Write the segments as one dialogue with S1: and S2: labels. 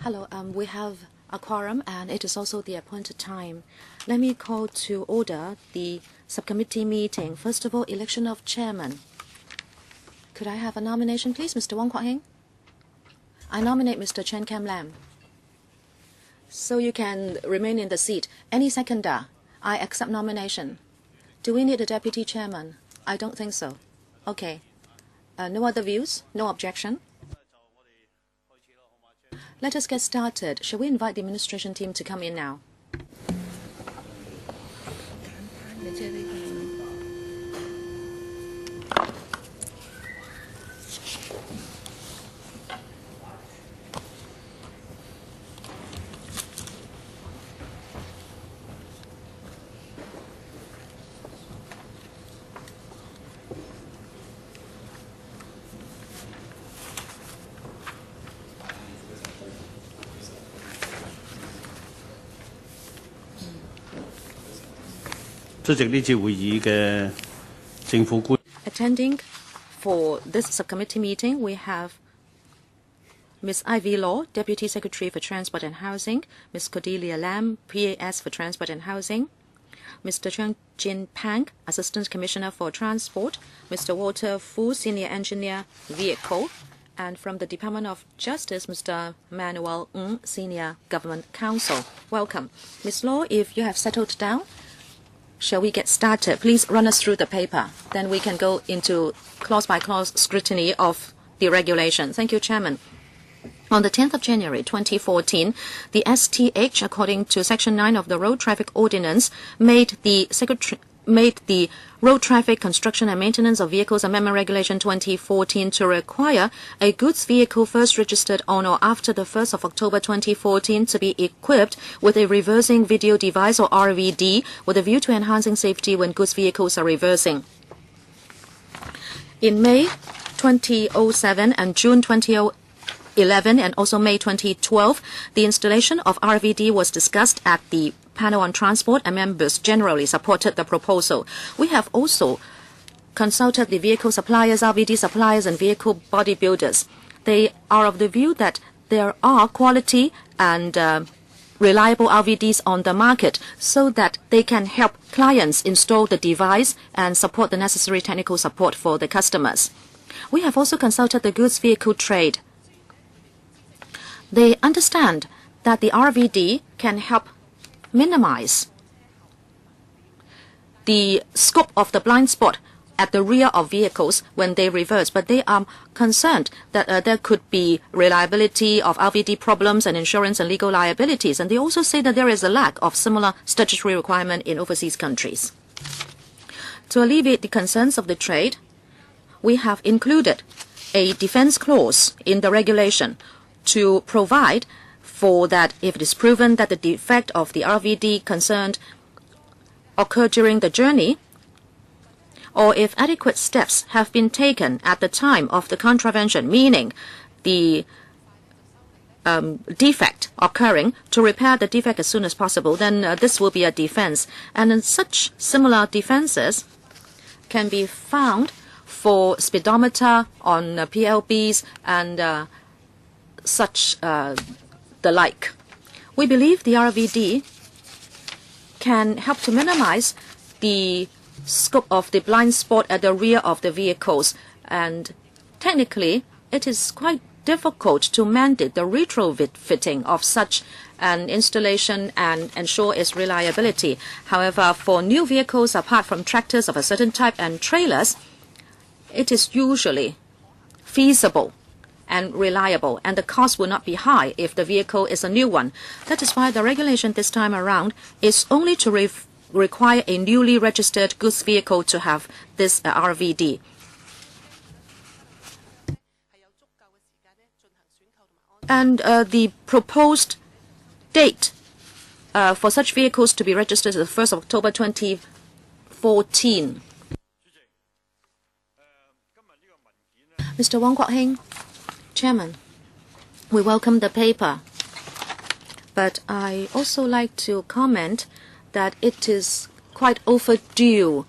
S1: Hello, we have a quorum and it is also the appointed time. Let me call to order the subcommittee meeting. First of all, election of chairman. Could I have a nomination, please, Mr. Wong Kwok Heng? I nominate Mr. Chen Kam Lam. So you can remain in the seat. Any seconder? I accept nomination. Do we need a deputy chairman? I don't think so. Okay. No other views? No objection? Let us get started. Shall we invite the administration team to come in now?
S2: 出席呢次會議嘅政府官。
S1: Attending for this subcommittee meeting, we have Ms. Ivy Law, Deputy Secretary for Transport and Housing, Ms. Cordelia Lam, PAS for Transport and Housing, Mr. Cheung Jin Pang, Assistant Commissioner for Transport, Mr. Walter Fu, Senior Engineer, Vehicle, and from the Department of Justice, Mr. Manuel Ng, Senior Government Counsel. Welcome. Ms. Law, if you have settled down, shall we get started? Please run us through the paper. Then we can go into clause-by-clause scrutiny of the regulation. Thank you, Chairman. On the 10th of January 2014, the STH, according to Section 9 of the Road Traffic Ordinance, made the Road Traffic Construction and Maintenance of Vehicles Amendment Regulation 2014 to require a goods vehicle first registered on or after the 1st of October 2014 to be equipped with a reversing video device or RVD with a view to enhancing safety when goods vehicles are reversing. In May 2007 and June 2011 and also May 2012, the installation of RVD was discussed at the panel on transport and members generally supported the proposal. We have also consulted the vehicle suppliers, RVD suppliers and vehicle bodybuilders. They are of the view that there are quality and reliable RVDs on the market so that they can help clients install the device and support the necessary technical support for the customers. We have also consulted the goods vehicle trade. They understand that the RVD can help minimize the scope of the blind spot at the rear of vehicles when they reverse, but they are concerned that there could be reliability of RVD problems and insurance and legal liabilities, and they also say that there is a lack of similar statutory requirement in overseas countries. To alleviate the concerns of the trade, we have included a defense clause in the regulation to provide for that if it is proven that the defect of the RVD concerned occurred during the journey, or if adequate steps have been taken at the time of the contravention, meaning the defect occurring, to repair the defect as soon as possible, then this will be a defense. And then such similar defenses can be found for speedometer on PLBs and such the like. We believe the RVD can help to minimize the scope of the blind spot at the rear of the vehicles, and technically it is quite difficult to mandate the retrofitting of such an installation and ensure its reliability. However, for new vehicles apart from tractors of a certain type and trailers, it is usually feasible and reliable, and the cost will not be high if the vehicle is a new one. That is why the regulation this time around is only to require a newly registered goods vehicle to have this RVD. And the proposed date for such vehicles to be registered is the 1st of October 2014. Mr. Wong Kwok Heng, Chairman, we welcome the paper, but I also like to comment that it is quite overdue,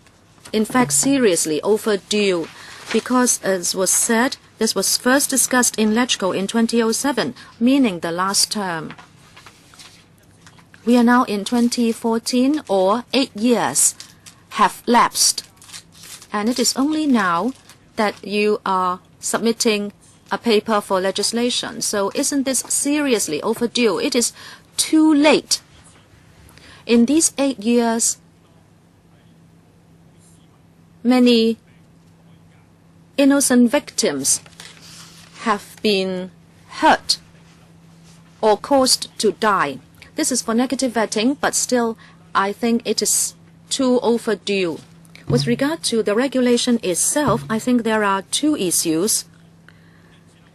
S1: in fact seriously overdue, because as was said This was first discussed in LegCo in 2007, meaning the last term. We are now in 2014, or 8 years have lapsed. And it is only now that you are submitting a paper for legislation. So isn't this seriously overdue? It is too late. In these 8 years, many innocent victims have been hurt or caused to die. This is for negative vetting, but still, I think it is too overdue. With regard to the regulation itself, I think there are two issues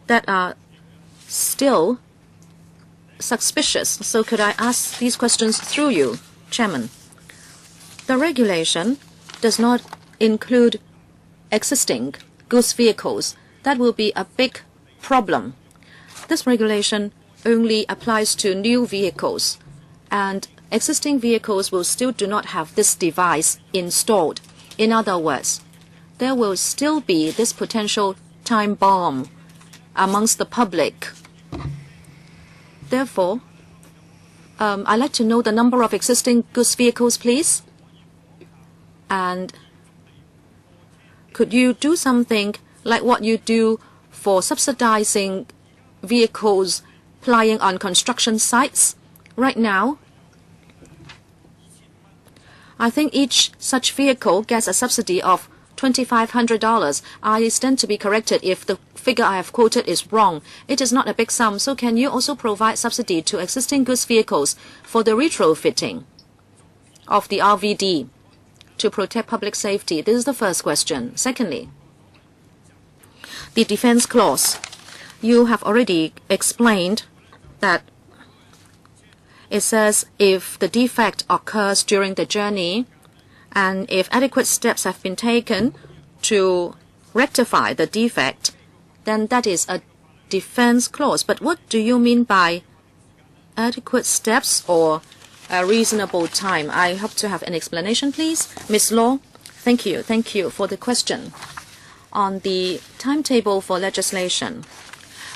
S1: that are still suspicious. So could I ask these questions through you, Chairman? The regulation does not include existing goods vehicles. That will be a big problem. This regulation only applies to new vehicles, and existing vehicles will still do not have this device installed. In other words, there will still be this potential time bomb amongst the public. Therefore, I'd like to know the number of existing goods vehicles, please. And could you do something like what you do for subsidizing vehicles plying on construction sites? Right now, I think each such vehicle gets a subsidy of $2,500. I stand to be corrected if the figure I have quoted is wrong. It is not a big sum, so can you also provide subsidy to existing goods vehicles for the retrofitting of the RVD to protect public safety? This is the first question. Secondly, the defense clause. You have already explained that it says if the defect occurs during the journey and if adequate steps have been taken to rectify the defect, then that is a defense clause. But what do you mean by adequate steps or a reasonable time? I hope to have an explanation, please. Ms. Law, thank you. Thank you for the question. On the timetable for legislation,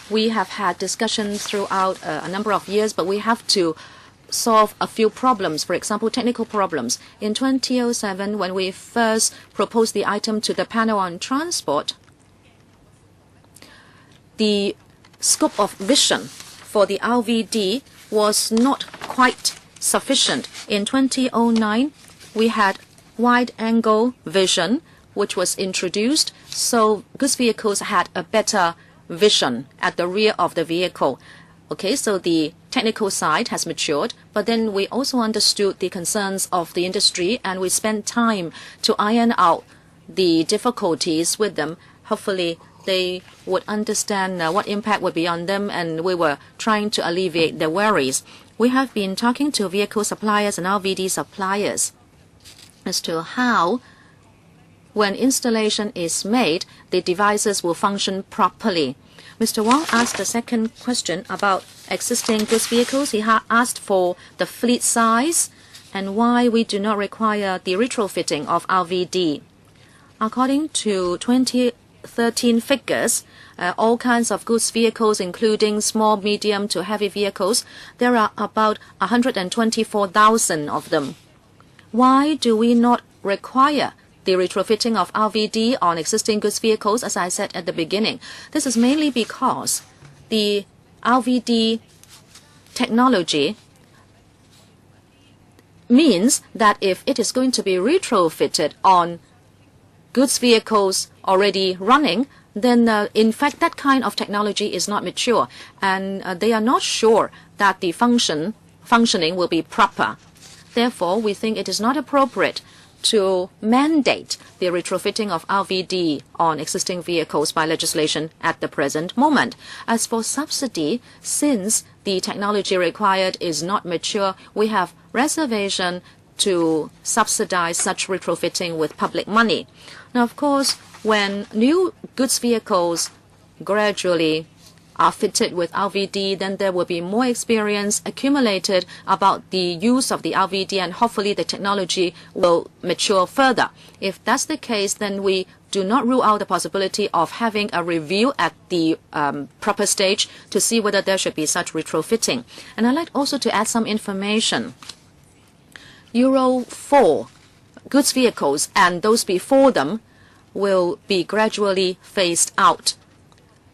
S1: we have had discussions throughout a number of years, but we have to solve a few problems, for example, technical problems. In 2007, when we first proposed the item to the panel on transport, the scope of vision for the RVD was not quite sufficient. In 2009, we had wide-angle vision, which was introduced, so goods vehicles had a better vision at the rear of the vehicle. Okay, so the technical side has matured, but then we also understood the concerns of the industry and we spent time to iron out the difficulties with them. Hopefully, they would understand what impact would be on them, and we were trying to alleviate their worries. We have been talking to vehicle suppliers and RVD suppliers as to how, when installation is made, the devices will function properly. Mr. Wong asked the second question about existing goods vehicles. He asked for the fleet size and why we do not require the retrofitting of RVD. According to 2013 figures, all kinds of goods vehicles, including small, medium to heavy vehicles, there are about 124,000 of them. Why do we not require the retrofitting of RVD on existing goods vehicles? As I said at the beginning, this is mainly because the RVD technology means that if it is going to be retrofitted on goods vehicles already running, then in fact that kind of technology is not mature, and they are not sure that the functioning will be proper. Therefore, we think it is not appropriate to mandate the retrofitting of RVD on existing vehicles by legislation at the present moment. As for subsidy, since the technology required is not mature, we have reservation to subsidize such retrofitting with public money. Now, of course, when new goods vehicles gradually are fitted with RVD, then there will be more experience accumulated about the use of the RVD, and hopefully the technology will mature further. If that's the case, then we do not rule out the possibility of having a review at the proper stage to see whether there should be such retrofitting. And I'd like also to add some information. Euro 4 goods vehicles and those before them will be gradually phased out.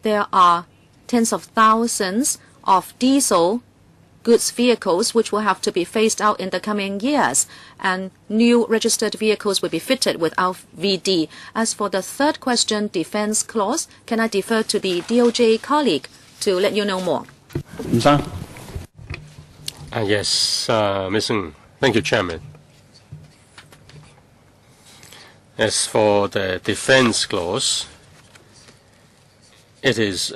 S1: There are tens of thousands of diesel goods vehicles which will have to be phased out in the coming years, and new registered vehicles will be fitted with vide. As for the third question, defense clause, can I defer to the DOJ colleague to let you know more?
S3: Yes, Ms. Ng. Thank you, Chairman. As for the defense clause, it is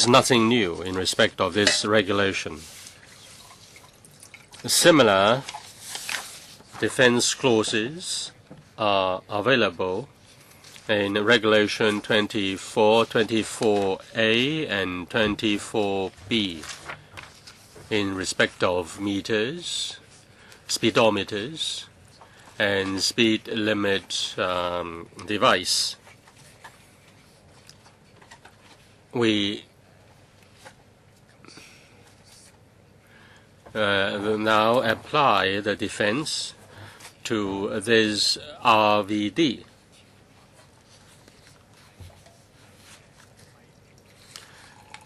S3: nothing new in respect of this regulation. Similar defense clauses are available in Regulation 24, 24A and 24B in respect of meters, speedometers, and speed limit device. We now apply the defense to this RVD.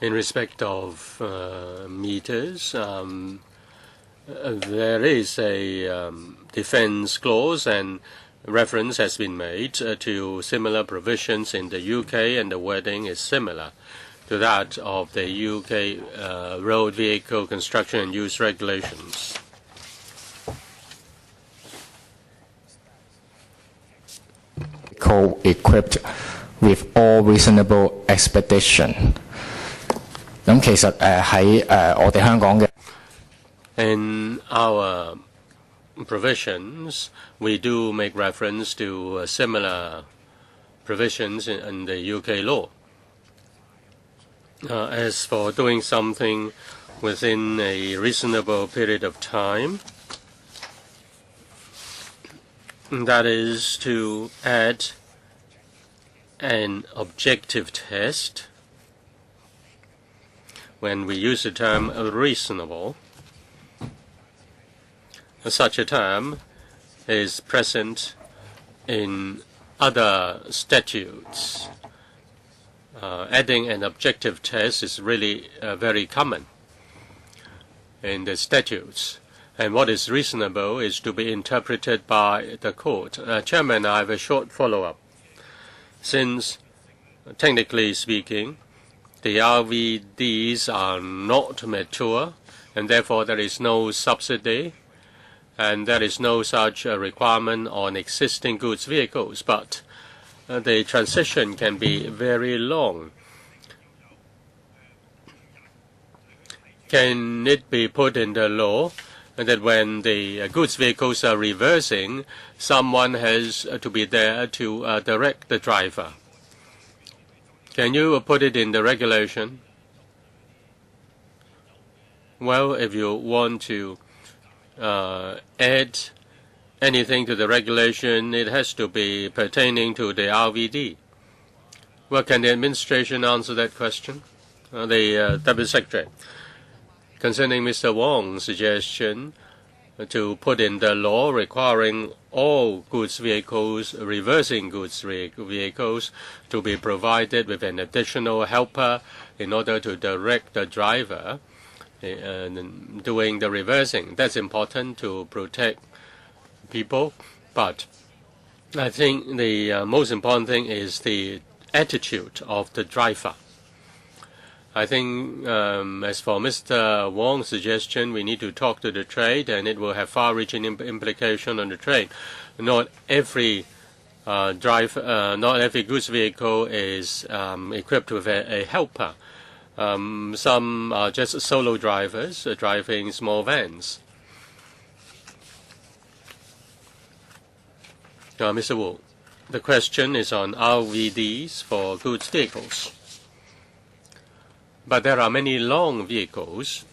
S3: In respect of meters, there is a defense clause, and reference has been made to similar provisions in the UK, and the wording is similar to that of the UK Road Vehicle Construction and Use Regulations.
S4: Equipped with all reasonable expectation. 咁其實喺我哋香港嘅
S3: In our provisions, we do make reference to similar provisions in the UK law. As for doing something within a reasonable period of time, that is to add an objective test. When we use the term reasonable, such a term is present in other statutes. Adding an objective test is really very common in the statutes. And what is reasonable is to be interpreted by the court. Chairman, I have a short follow-up. Since, technically speaking, the RVDs are not mature, and therefore there is no subsidy, and there is no such requirement on existing goods vehicles. But the transition can be very long. Can it be put in the law that when the goods vehicles are reversing, someone has to be there to direct the driver? Can you put it in the regulation? Well, if you want to add anything to the regulation, it has to be pertaining to the RVD. Well, can the administration answer that question? The Deputy Secretary. Concerning Mr. Wong's suggestion to put in the law requiring all goods vehicles, reversing goods vehicles, to be provided with an additional helper in order to direct the driver doing the reversing. That's important to protect people. But I think the most important thing is the attitude of the driver. I think as for Mr. Wong's suggestion, we need to talk to the trade, and it will have far-reaching implication on the trade. Not every not every goods vehicle is equipped with a helper. Some are just solo drivers driving small vans. Mr. Wu, the question is on RVDs for goods vehicles. But there are many long vehicles,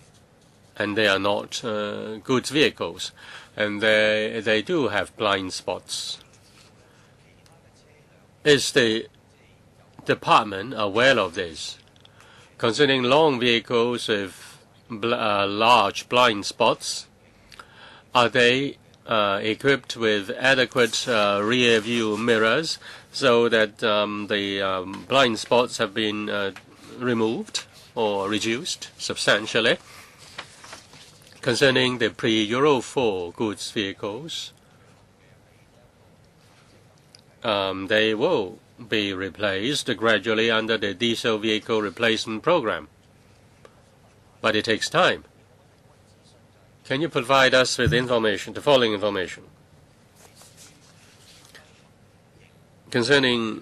S3: and they are not goods vehicles, and they do have blind spots. Is the department aware of this? Concerning long vehicles with large blind spots, are they equipped with adequate rear view mirrors so that the blind spots have been removed or reduced substantially? Concerning the pre-Euro 4 goods vehicles, they will be replaced gradually under the diesel vehicle replacement program. But it takes time. Can you provide us with information, the following information? Concerning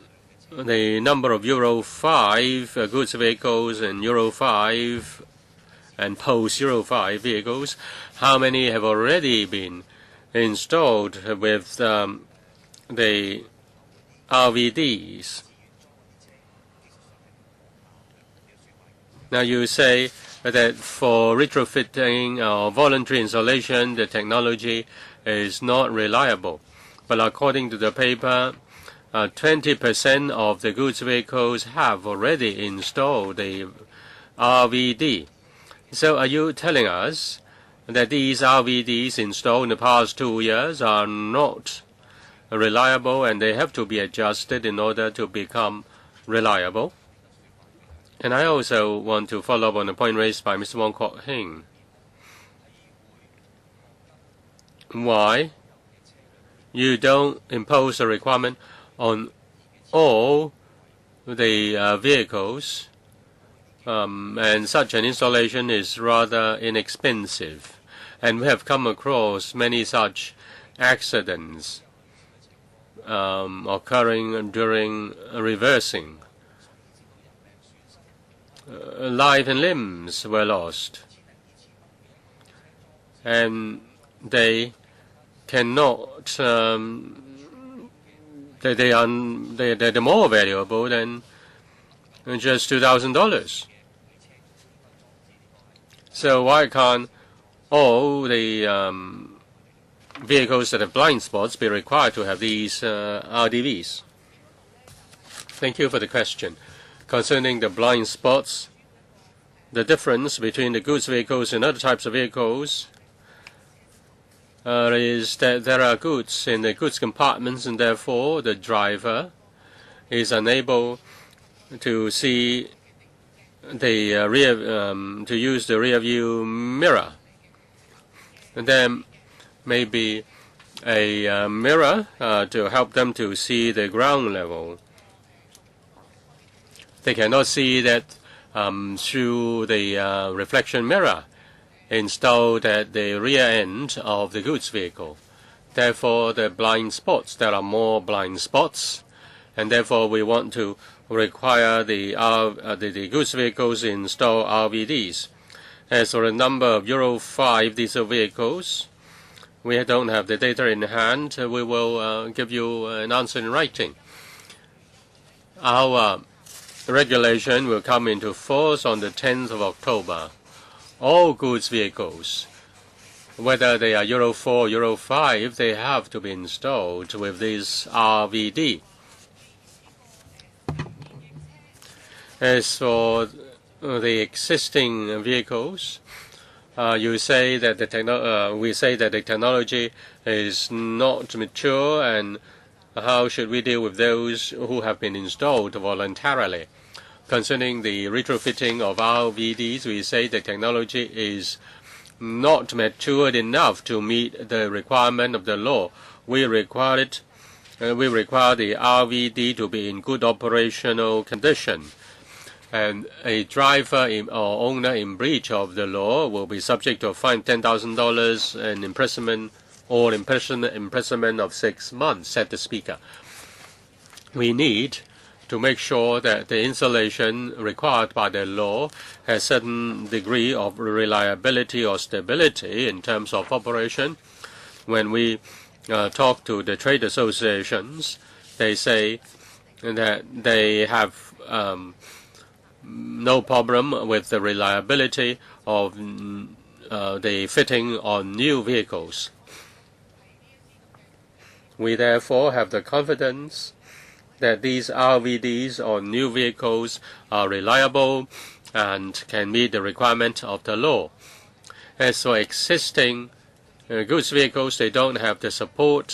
S3: the number of Euro 5 goods vehicles and Euro 5 and post-Euro 5 vehicles, how many have already been installed with the RVDs? Now you say that for retrofitting or voluntary installation, the technology is not reliable. But according to the paper, 20% of the goods vehicles have already installed the RVD. So are you telling us that these RVDs installed in the past 2 years are not reliable and they have to be adjusted in order to become reliable? And I also want to follow up on the point raised by Mr. Wong Kwok Hing. Why you don't impose a requirement on all the vehicles, and such an installation is rather inexpensive. And we have come across many such accidents occurring during reversing. Life and limbs were lost, and they cannot. They're more valuable than just $2,000. So why can't all the vehicles that have blind spots be required to have these RDVs? Thank you for the question. Concerning the blind spots, the difference between the goods vehicles and other types of vehicles is that there are goods in the goods compartments, and therefore the driver is unable to see the to use the rear view mirror. And there may be a mirror to help them to see the ground level. They cannot see that through the reflection mirror installed at the rear end of the goods vehicle. Therefore, the blind spots, there are more blind spots, and therefore we want to require the goods vehicles install RVDs. As for the number of Euro 5 diesel vehicles, we don't have the data in hand. We will give you an answer in writing. Our regulation will come into force on the 10th of October. All goods vehicles, whether they are Euro 4 or Euro 5, they have to be installed with this RVD. As for the existing vehicles, you say that we say that the technology is not mature, and how should we deal with those who have been installed voluntarily? Concerning the retrofitting of RVDs, we say the technology is not matured enough to meet the requirement of the law. We require the RVD to be in good operational condition, and a driver or owner in breach of the law will be subject to a fine $10,000 and imprisonment or imprisonment of 6 months, said the Speaker. We need to make sure that the installation required by the law has certain degree of reliability or stability in terms of operation. When we talk to the trade associations, they say that they have no problem with the reliability of the fitting on new vehicles. We therefore have the confidence that these RVDs on new vehicles are reliable and can meet the requirement of the law. As for existing goods vehicles, they don't have the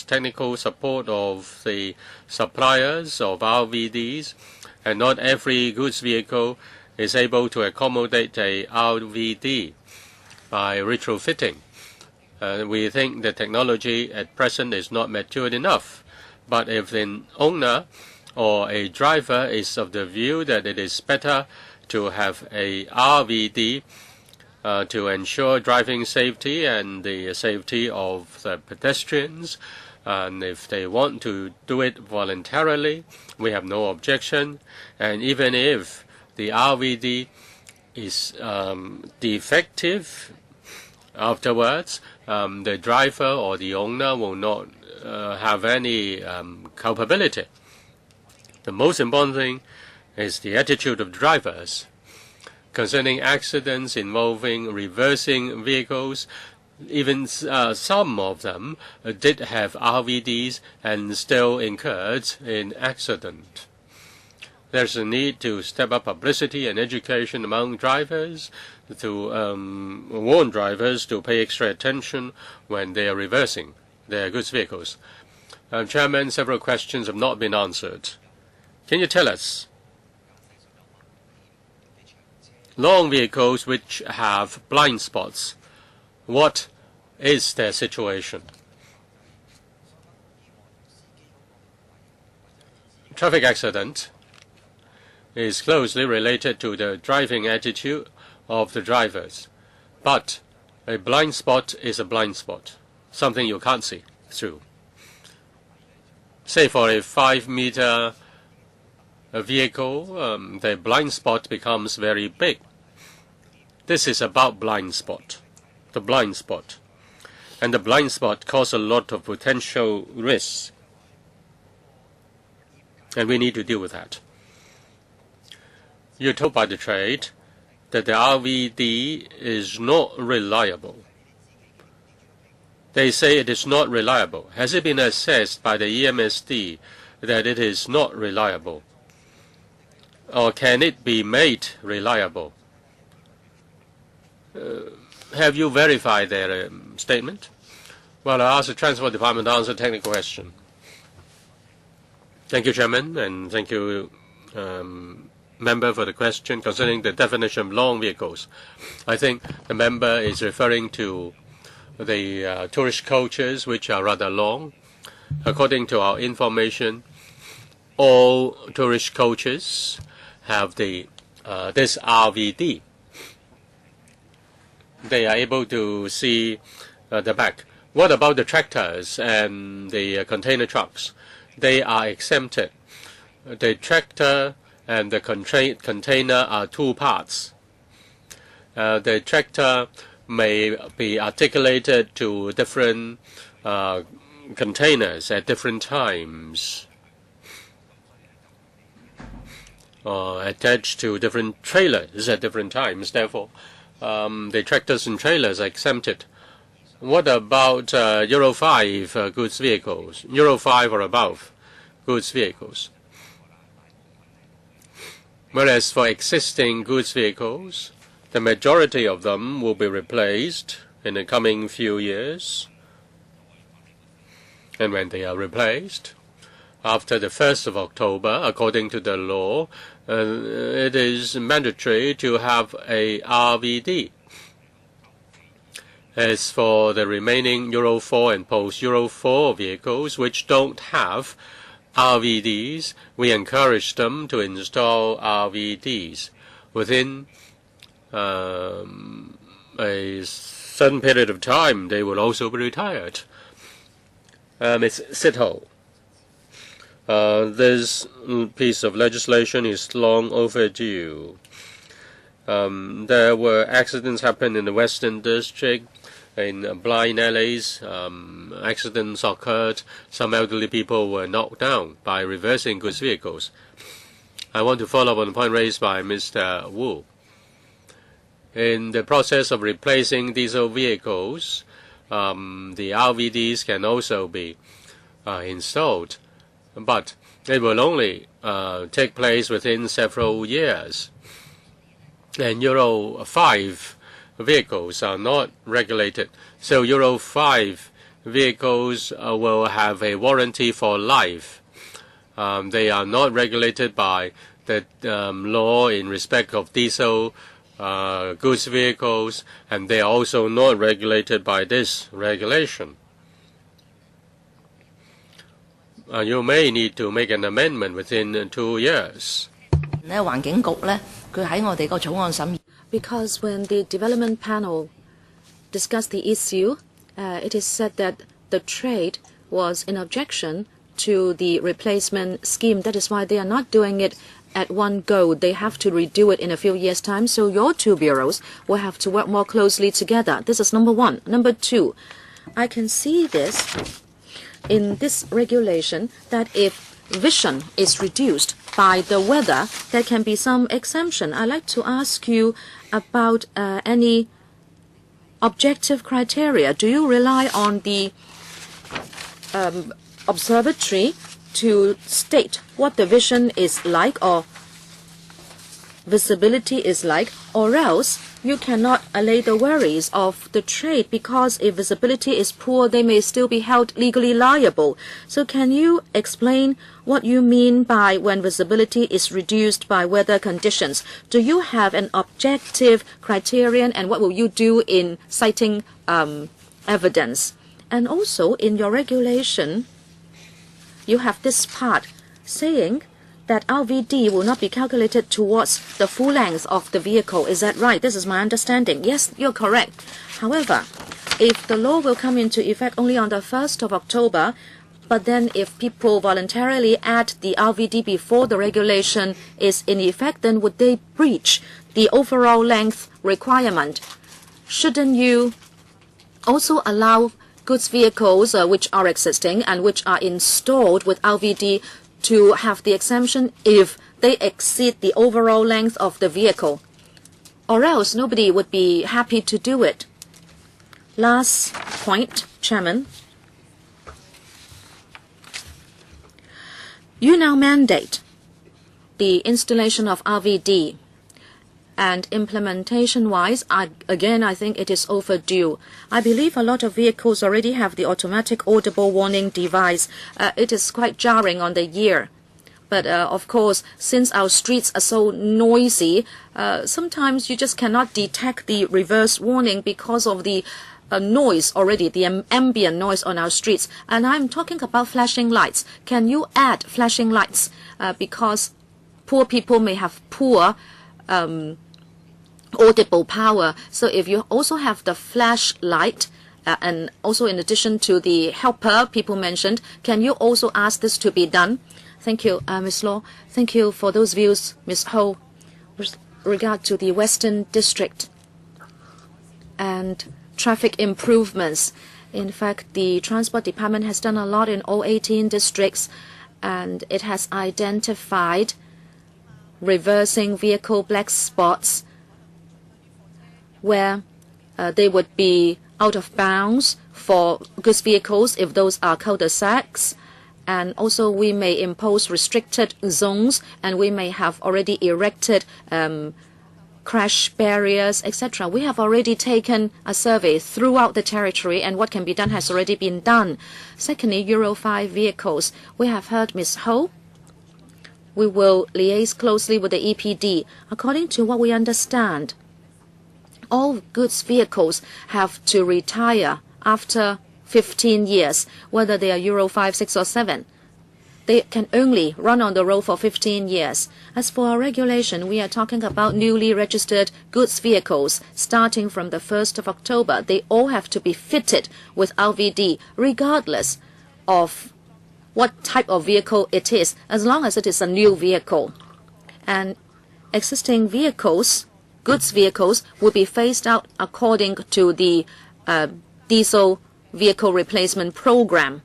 S3: technical support of the suppliers of RVDs, and not every goods vehicle is able to accommodate a RVD by retrofitting. We think the technology at present is not matured enough. But if an owner or a driver is of the view that it is better to have a RVD to ensure driving safety and the safety of the pedestrians, and if they want to do it voluntarily, we have no objection. And even if the RVD is defective afterwards, the driver or the owner will not have any culpability. The most important thing is the attitude of drivers. Concerning accidents involving reversing vehicles, even some of them did have RVDs and still incurred in accident. There's a need to step up publicity and education among drivers to warn drivers to pay extra attention when they are reversing their goods vehicles. Chairman, several questions have not been answered. Can you tell us, long vehicles which have blind spots, what is their situation? Traffic accident is closely related to the driving attitude of the drivers. But a blind spot is a blind spot, something you can't see through. Say for a 5-meter vehicle, the blind spot becomes very big. This is about blind spot, the blind spot. And the blind spot causes a lot of potential risks. And we need to deal with that. You're told by the trade that the RVD is not reliable. They say it is not reliable. Has it been assessed by the EMSD that it is not reliable? Or can it be made reliable? Have you verified their statement? Well, I ask the Transport Department to answer a technical question. Thank you, Chairman, and thank you, member, for the question concerning the definition of long vehicles. I think the member is referring to the tourist coaches, which are rather long. According to our information, all tourist coaches have this RVD. They are able to see the back. What about the tractors and the container trucks? They are exempted. The tractor and the container are two parts. The tractor may be articulated to different containers at different times, or attached to different trailers at different times. Therefore, the tractors and trailers are exempted. What about Euro 5 goods vehicles, Euro 5 or above goods vehicles? Whereas for existing goods vehicles, the majority of them will be replaced in the coming few years. And when they are replaced, after the 1st of October, according to the law, it is mandatory to have a RVD. As for the remaining Euro 4 and post-Euro 4 vehicles which don't have RVDs, we encourage them to install RVDs within a certain period of time. They will also be retired. Ms. Sitho, this piece of legislation is long overdue. There were accidents happen in the Western District, in blind alleys. Accidents occurred. Some elderly people were knocked down by reversing goods vehicles. I want to follow up on the point raised by Mr. Wu. In the process of replacing diesel vehicles, the RVDs can also be installed, but it will only take place within several years. And Euro 5 vehicles are not regulated, so Euro 5 vehicles will have a warranty for life. They are not regulated by the law in respect of diesel goods vehicles, and they are also not regulated by this regulation. You may need to make an amendment within 2 years.
S1: Because when the development panel discussed the issue, it is said that the trade was in objection to the replacement scheme. That is why they are not doing it at one go. They have to redo it in a few years' time. So your two bureaus will have to work more closely together. This is number one. Number two, I can see this in this regulation that if vision is reduced by the weather, there can be some exemption. I'd like to ask you about any objective criteria. Do you rely on the observatory to state what the vision is like or visibility is like, or else you cannot allay the worries of the trade, because if visibility is poor, they may still be held legally liable. So can you explain what you mean by when visibility is reduced by weather conditions? Do you have an objective criterion, and what will you do in citing evidence? And also in your regulation, you have this part saying that RVD will not be calculated towards the full length of the vehicle. Is that right? This is my understanding. Yes, you're correct. However, if the law will come into effect only on the 1st of October, but then if people voluntarily add the RVD before the regulation is in effect, then would they breach the overall length requirement? Shouldn't you also allow goods vehicles which are existing and which are installed with RVD to have the exemption if they exceed the overall length of the vehicle? Or else nobody would be happy to do it. Last point, Chairman. You now mandate the installation of RVD, and implementation-wise, again, I think it is overdue. I believe a lot of vehicles already have the automatic audible warning device. It is quite jarring on the ear. But of course, since our streets are so noisy, sometimes you just cannot detect the reverse warning because of the noise already, the ambient noise on our streets. And I'm talking about flashing lights. Can you add flashing lights? Because poor people may have poor audible power. So if you also have the flashlight, and also in addition to the helper people mentioned, can you also ask this to be done? Thank you, Ms. Law. Thank you for those views, Ms. Ho. With regard to the Western District and traffic improvements, in fact, the Transport Department has done a lot in all 18 districts, and it has identified reversing vehicle black spots where they would be out of bounds for goods vehicles if those are cul-de-sacs. And also we may impose restricted zones, and we may have already erected crash barriers, etc. We have already taken a survey throughout the territory, and what can be done has already been done. Secondly, Euro 5 vehicles. We have heard Ms. Ho. We will liaise closely with the EPD. According to what we understand, all goods vehicles have to retire after 15 years, whether they are Euro 5, 6 or 7. They can only run on the road for 15 years. As for our regulation, we are talking about newly registered goods vehicles starting from the 1st of October. They all have to be fitted with RVD, regardless of what type of vehicle it is, as long as it is a new vehicle. And existing vehicles, goods vehicles, will be phased out according to the diesel vehicle replacement program.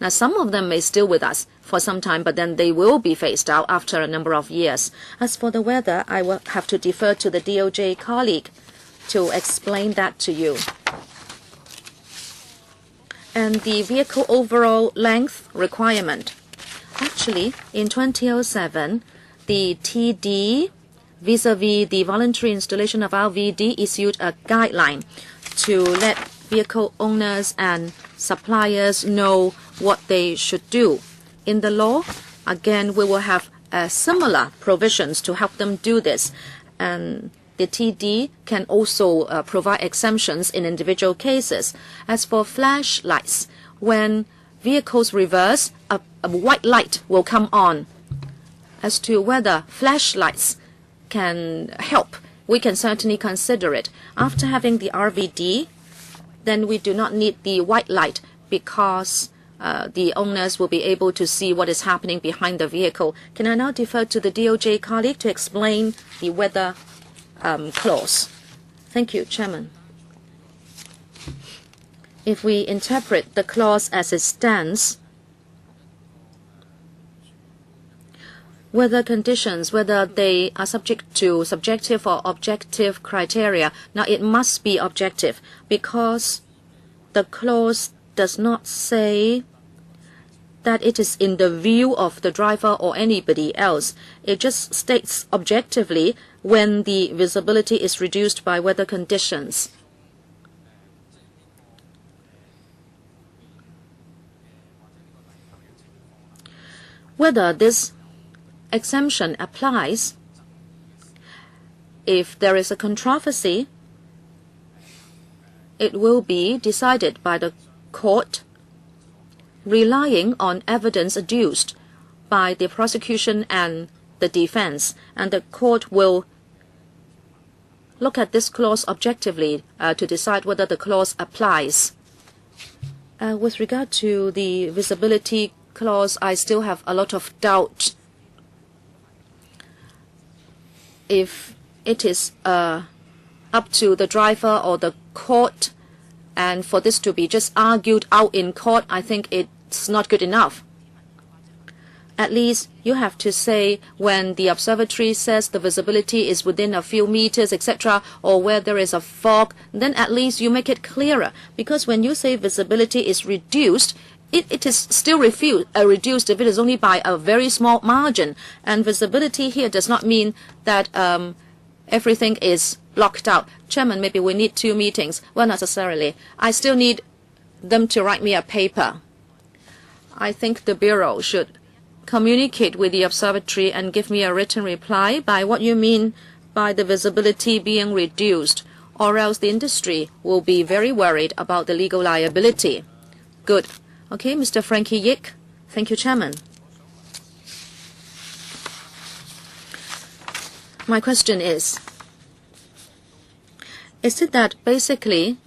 S1: Now, some of them may still with us, for some time, but then they will be phased out after a number of years. As for the weather, I will have to defer to the DOJ colleague to explain that to you. And the vehicle overall length requirement. Actually, in 2007, the TD vis-a-vis the voluntary installation of VD issued a guideline to let vehicle owners and suppliers know what they should do. In the law, again, we will have similar provisions to help them do this. And the TD can also provide exemptions in individual cases. As for flashlights, when vehicles reverse, a white light will come on. As to whether flashlights can help, we can certainly consider it. After having the RVD, then we do not need the white light because the owners will be able to see what is happening behind the vehicle. Can I now defer to the DOJ colleague to explain the weather clause? Thank you, Chairman. If we interpret the clause as it stands, weather conditions, whether they are subject to subjective or objective criteria, now it must be objective because the clause does not say that it is in the view of the driver or anybody else. It just states objectively when the visibility is reduced by weather conditions. Whether this exemption applies, if there is a controversy, it will be decided by the court relying on evidence adduced by the prosecution and the defense, and the court will look at this clause objectively to decide whether the clause applies. With regard to the visibility clause, I still have a lot of doubt. If it is up to the driver or the court, and for this to be just argued out in court, I think it's not good enough. At least you have to say when the observatory says the visibility is within a few meters, etc., or where there is a fog, then at least you make it clearer. Because when you say visibility is reduced, it is still reduced if it is only by a very small margin. And visibility here does not mean that everything is blocked out. Chairman, maybe we need 2 meetings. Well, not necessarily. I still need them to write me a paper. I think the Bureau should communicate with the observatory and give me a written reply by what you mean by the visibility being reduced, or else the industry will be very worried about the legal liability. Good. Okay, Mr. Frankie Yick. Thank you, Chairman. My question is it that basically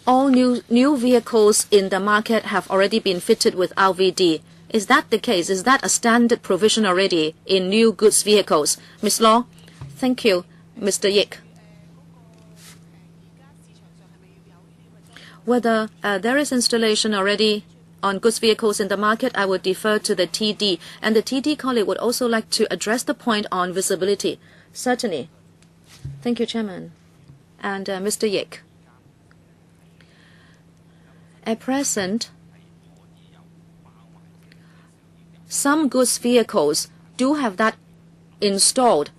S1: all new vehicles in the market have already been fitted with RVD? Is that the case? Is that a standard provision already in new goods vehicles? Ms. Law? Thank you, Mr. Yick. Whether there is installation already on goods vehicles in the market, I would defer to the TD. And the TD colleague would also like to address the point on visibility. Certainly. Thank you, Chairman. And Mr. Yick. At present, some goods vehicles do have that installed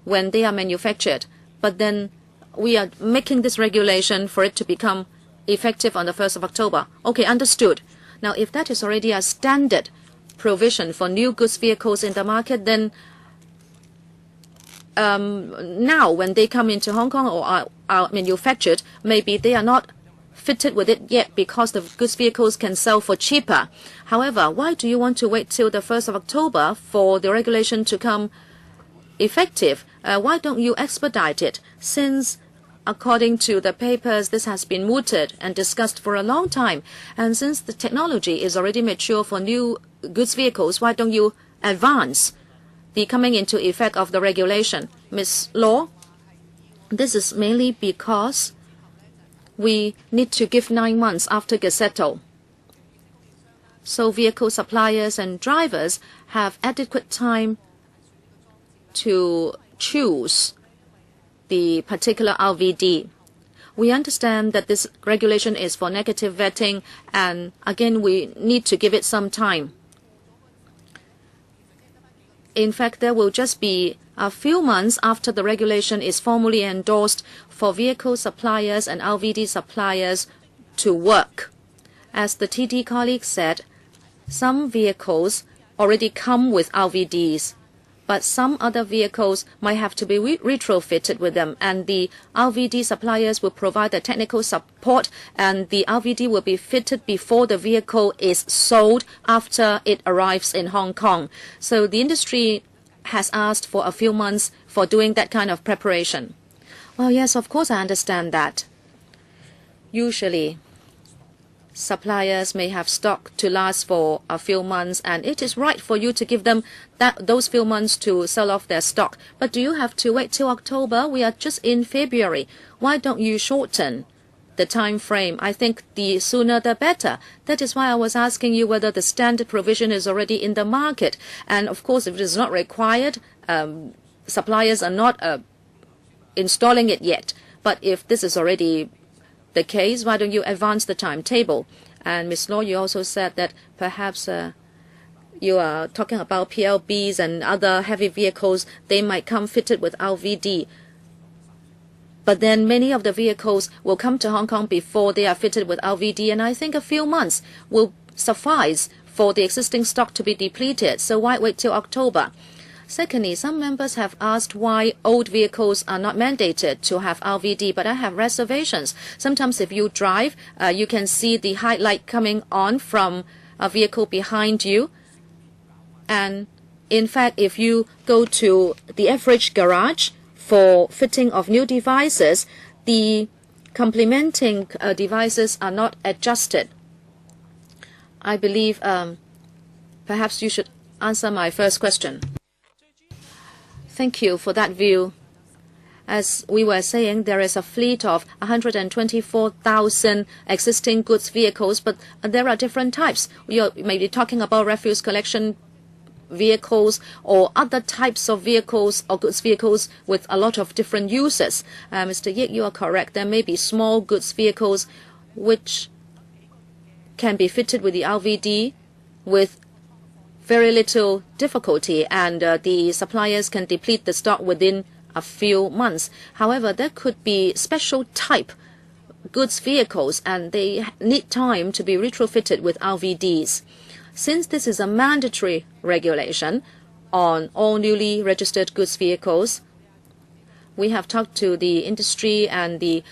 S1: when they are manufactured, but then we are making this regulation for it to become effective on the 1st of October. Okay, understood. Now, if that is already a standard provision for new goods vehicles in the market, then now when they come into Hong Kong or are manufactured, maybe they are not fitted with it yet because the goods vehicles can sell for cheaper. However, why do you want to wait till the 1st of October for the regulation to come effective? Why don't you expedite it? Since according to the papers, this has been mooted and discussed for a long time. And since the technology is already mature for new goods vehicles, why don't you advance the coming into effect of the regulation? Ms. Law, this is mainly because we need to give 9 months after Gazetto. So vehicle suppliers and drivers have adequate time to choose the particular RVD. We understand that this regulation is for negative vetting, and again, we need to give it some time. In fact, there will just be a few months after the regulation is formally endorsed for vehicle suppliers and RVD suppliers to work. As the TD colleague said, some vehicles already come with RVDs, but some other vehicles might have to be retrofitted with them, and the RVD suppliers will provide the technical support, and the RVD will be fitted before the vehicle is sold after it arrives in Hong Kong. So the industry has asked for a few months for doing that kind of preparation. Well, yes, of course, I understand that. Usually, suppliers may have stock to last for a few months, and it is right for you to give them those few months to sell off their stock. But do you have to wait till October? We are just in February. Why don't you shorten the time frame? I think the sooner the better. That is why I was asking you whether the standard provision is already in the market. And of course, if it is not required, suppliers are not installing it yet. But if this is already the case, why don't you advance the timetable? And Ms. Law, you also said that perhaps you are talking about PLBs and other heavy vehicles. They might come fitted with RVD. But then many of the vehicles will come to Hong Kong before they are fitted with RVD, and I think a few months will suffice for the existing stock to be depleted. So why wait till October? Secondly, some members have asked why old vehicles are not mandated to have RVD, but I have reservations. Sometimes if you drive, you can see the headlight coming on from a vehicle behind you. And in fact, if you go to the average garage for fitting of new devices, the complementing devices are not adjusted. I believe perhaps you should answer my first question. Thank you for that view. As we were saying, there is a fleet of 124,000 existing goods vehicles, but there are different types. You may be talking about refuse collection vehicles or other types of vehicles or goods vehicles with a lot of different uses. Mr. Yik, you are correct. There may be small goods vehicles which can be fitted with the RVD with very little difficulty, and the suppliers can deplete the stock within a few months. However, there could be special type goods vehicles, and they need time to be retrofitted with RVDs. Since this is a mandatory regulation on all newly registered goods vehicles, we have talked to the industry and the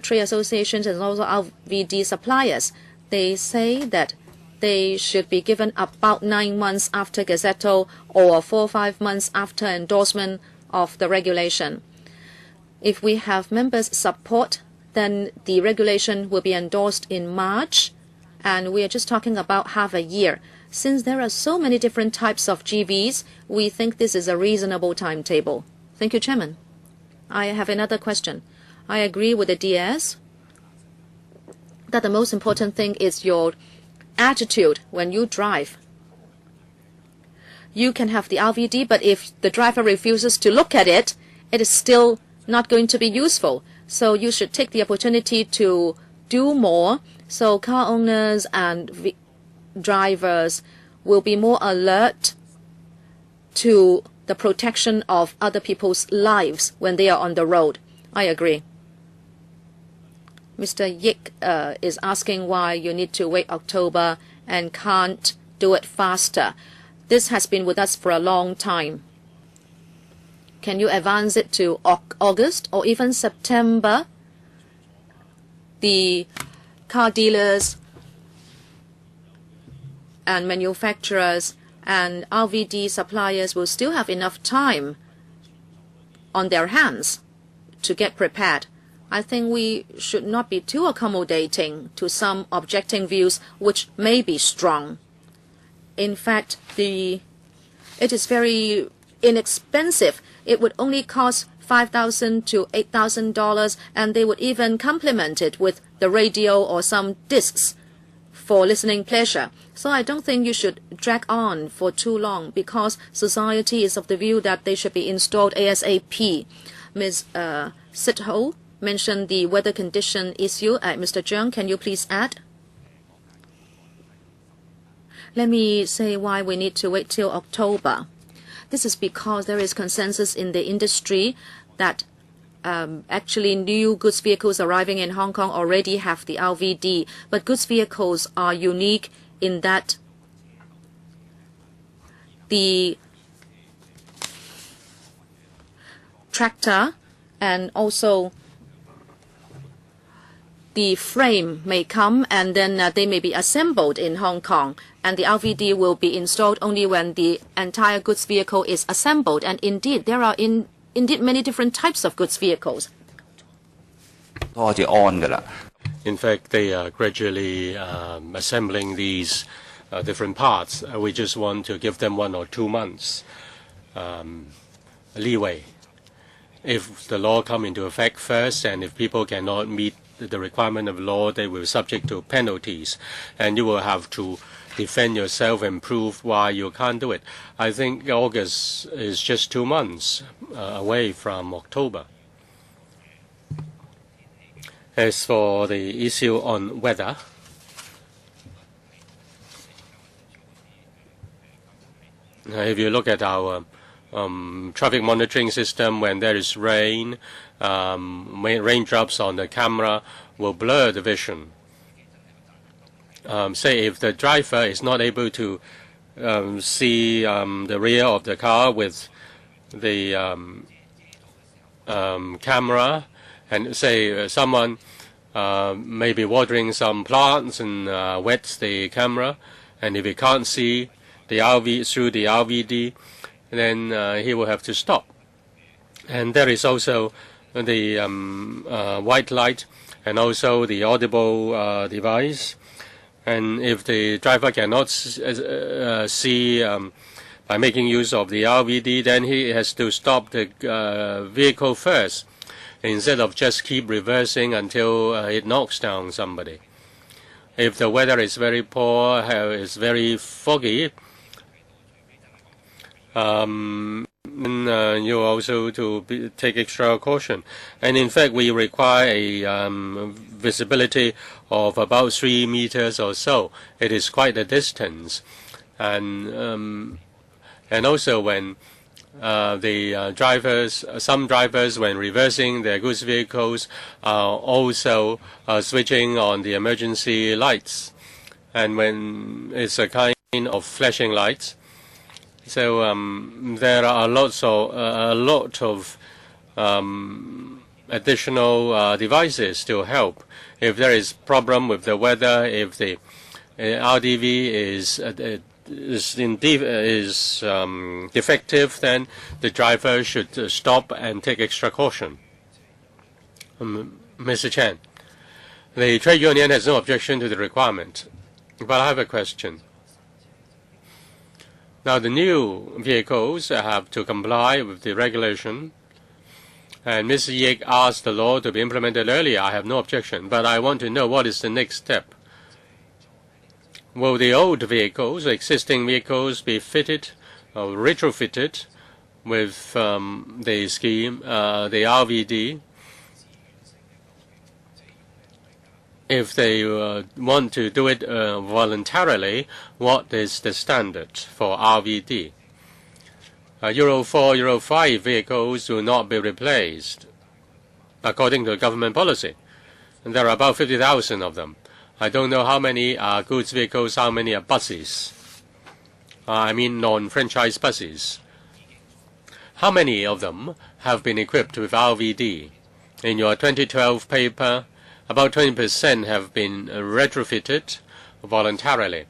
S1: trade associations and also RVD suppliers. They say that they should be given about 9 months after Gazetto or 4 or 5 months after endorsement of the regulation. If we have members' support, then the regulation will be endorsed in March, and we are just talking about half a year. Since there are so many different types of GVs, we think this is a reasonable timetable. Thank you, Chairman. I have another question. I agree with the DS that the most important thing is your attitude when you drive. You can have the RVD, but if the driver refuses to look at it, it is still not going to be useful. So you should take the opportunity to do more, so car owners and drivers will be more alert to the protection of other people's lives when they are on the road. I agree. Mr. Yik is asking why you need to wait October and can't do it faster. This has been with us for a long time. Can you advance it to August or even September? The car dealers and manufacturers and RVD suppliers will still have enough time on their hands to get prepared. I think we should not be too accommodating to some objecting views which may be strong. In fact, it is very inexpensive. It would only cost $5,000 to $8,000, and they would even complement it with the radio or some discs for listening pleasure. So I don't think you should drag on for too long, because society is of the view that they should be installed ASAP. Ms. Sitho mentioned the weather condition issue. Mr. Zhang, can you please add? Let me say why we need to wait till October. This is because there is consensus in the industry that actually new goods vehicles arriving in Hong Kong already have the RVD, but goods vehicles are unique in that the tractor and also the frame may come, and then they may be assembled in Hong Kong, and the RVD will be installed only when the entire goods vehicle is assembled. And indeed, there are indeed many different types of goods vehicles.
S3: In fact, they are gradually assembling these different parts. We just want to give them 1 or 2 months leeway. If the law come into effect first, and if people cannot meet the requirement of law, they will be subject to penalties, and you will have to defend yourself and prove why you can't do it. I think August is just 2 months away from October. As for the issue on weather, if you look at our traffic monitoring system, when there is rain, raindrops on the camera will blur the vision. Say if the driver is not able to see the rear of the car with the camera, and say someone may be watering some plants and wets the camera, and if he can't see the through the RVD, then he will have to stop. And there is also the white light and also the audible device. And if the driver cannot see by making use of the RVD, then he has to stop the vehicle first, instead of just keep reversing until it knocks down somebody. If the weather is very poor, is very foggy, you also to take extra caution. And in fact, we require a visibility of about 3 meters or so. It is quite a distance, and also when some drivers, when reversing their goods vehicles, are also switching on the emergency lights, and when it's a kind of flashing lights. So there are a lot of additional devices to help. If there is problem with the weather, if the RDV is defective, then the driver should stop and take extra caution. Mr. Chen, the trade union has no objection to the requirement, but I have a question. Now, the new vehicles have to comply with the regulation, and Ms. Yik asked the law to be implemented earlier. I have no objection, but I want to know what is the next step. Will the old vehicles, existing vehicles, be fitted or retrofitted with the scheme, the RVD? If they want to do it voluntarily, what is the standard for RVD? Euro 4, Euro 5 vehicles will not be replaced, according to government policy. And there are about 50,000 of them. I don't know how many are goods vehicles, how many are buses. I mean non-franchise buses. How many of them have been equipped with RVD? In your 2012 paper, about 20% have been retrofitted voluntarily.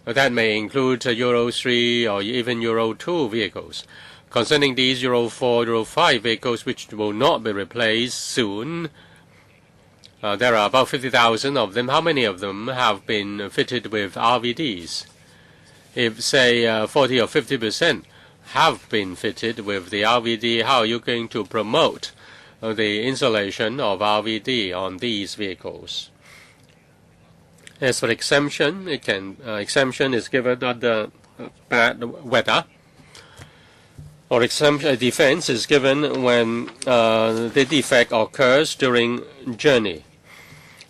S3: That may include Euro 3 or even Euro 2 vehicles. Concerning these Euro 4, Euro 5 vehicles, which will not be replaced soon, there are about 50,000 of them. How many of them have been fitted with RVDs? If, say, 40 or 50% have been fitted with the RVD, how are you going to promote the installation of RVD on these vehicles? As for exemption, exemption is given under bad weather, or exemption defense is given when the defect occurs during journey,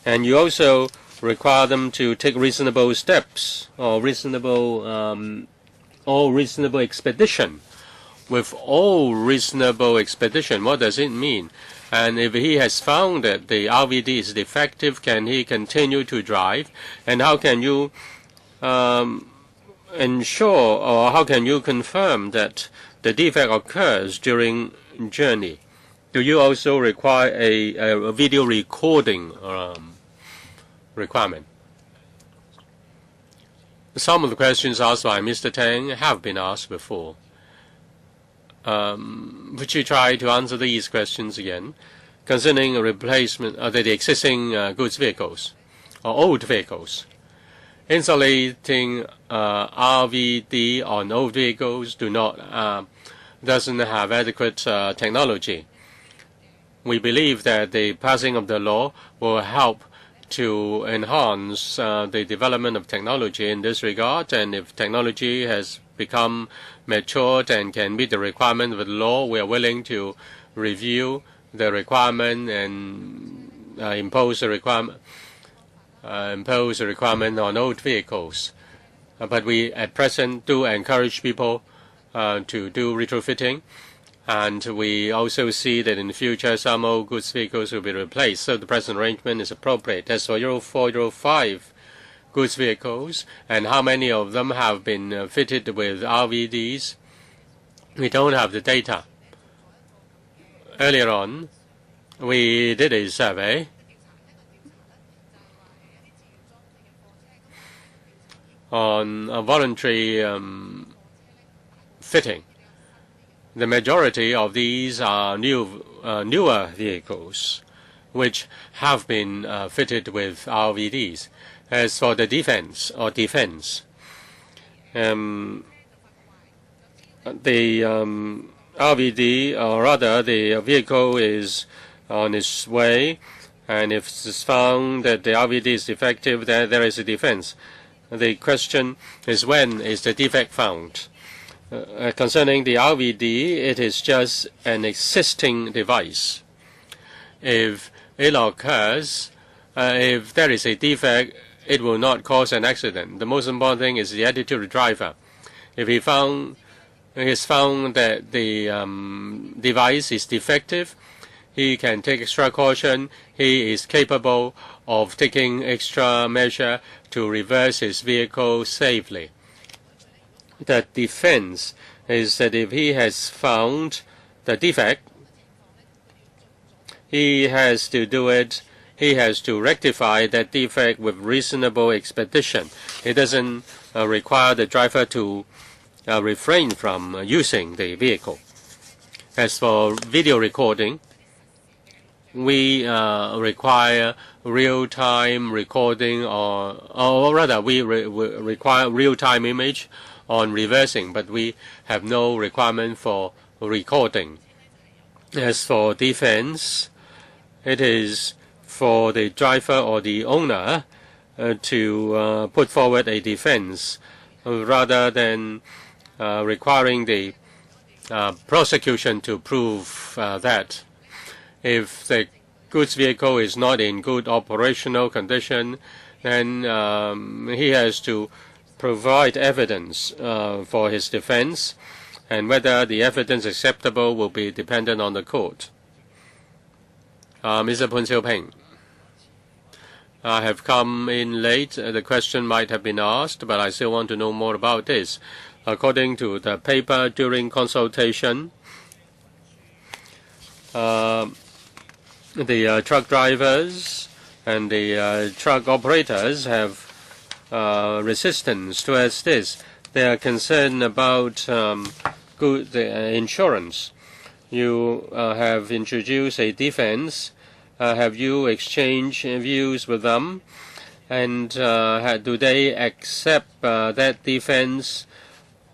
S3: and you also require them to take reasonable steps or reasonable expedition. With all reasonable expedition, what does it mean? And if he has found that the RVD is defective, can he continue to drive? And how can you ensure, or how can you confirm that the defect occurs during journey? Do you also require a video recording requirement? Some of the questions asked by Mr. Tang have been asked before. Would you try to answer these questions again concerning a replacement of the existing goods vehicles or old vehicles? Insulating RVD on old vehicles doesn't have adequate technology. We believe that the passing of the law will help to enhance the development of technology in this regard, and if technology has become matured and can meet the requirement of the law, we are willing to review the requirement and impose a requirement on old vehicles. But we at present do encourage people to do retrofitting, and we also see that in the future some old goods vehicles will be replaced, so the present arrangement is appropriate. As for Euro 4, Euro 5 goods vehicles and how many of them have been fitted with RVDs, we don't have the data. Earlier on, we did a survey on a voluntary fitting. The majority of these are newer vehicles which have been fitted with RVDs. As for the defense, the RVD, or rather the vehicle is on its way, and if it's found that the RVD is defective, then there is a defense. The question is, when is the defect found? Concerning the RVD, it is just an existing device. If it occurs, if there is a defect, it will not cause an accident. The most important thing is the attitude of the driver. If he has found that the device is defective, he can take extra caution. He is capable of taking extra measure to reverse his vehicle safely. The defense is that if he has found the defect, he has to do it. He has to rectify that defect with reasonable expedition. It doesn't require the driver to refrain from using the vehicle. As for video recording, we require real-time recording, or rather, we require real-time image on reversing, but we have no requirement for recording. As for defense, it is for the driver or the owner to put forward a defense rather than requiring the prosecution to prove that. If the goods vehicle is not in good operational condition, then he has to provide evidence for his defense, and whether the evidence acceptable will be dependent on the court. Mr. Pun Xiaoping, I have come in late. The question might have been asked, but I still want to know more about this. According to the paper during consultation, the truck drivers and the truck operators have resistance towards this. They are concerned about insurance. You have introduced a defense. Have you exchanged views with them? And do they accept that defense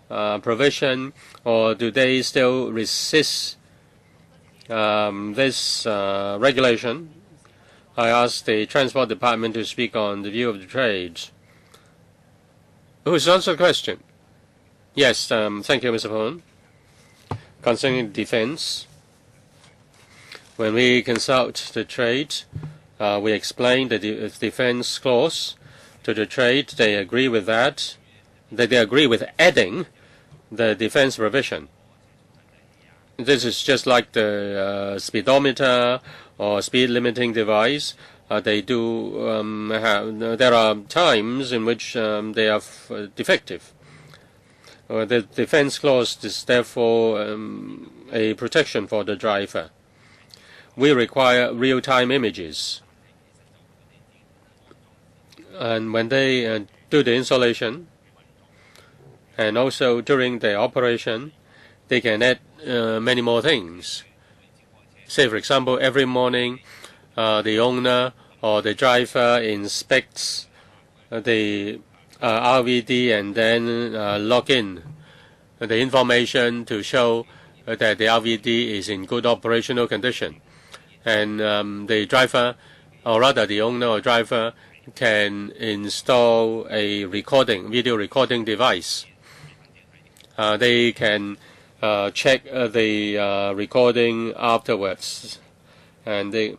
S3: provision, or do they still resist this regulation? I ask the Transport Department to speak on the view of the trade. Who's answered the question? Yes, thank you, Mr. Pone. Concerning defense, when we consult the trade, we explain the defense clause to the trade. They agree with that. They agree with adding the defense provision. This is just like the speedometer or speed limiting device. They do there are times in which they are defective. The defense clause is therefore a protection for the driver. We require real-time images. And when they do the installation, and also during the operation, they can add many more things. Say, for example, every morning, the owner or the driver inspects the RVD and then log in the information to show that the RVD is in good operational condition. And the driver, or rather the owner or driver, can install a video recording device. They can check the recording afterwards, and they,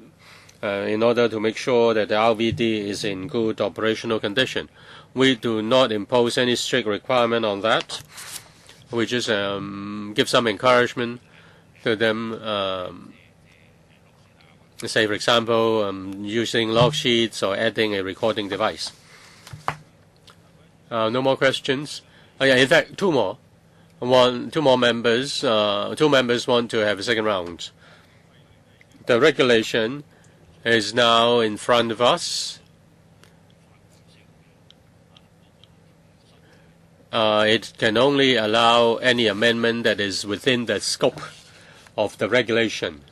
S3: in order to make sure that the RVD is in good operational condition. We do not impose any strict requirement on that. We just give some encouragement to them. Say, for example, using log sheets or adding a recording device. No more questions. Yeah, in fact, two more. Two members want to have a second round. The regulation is now in front of us. It can only allow any amendment that is within the scope of the regulation.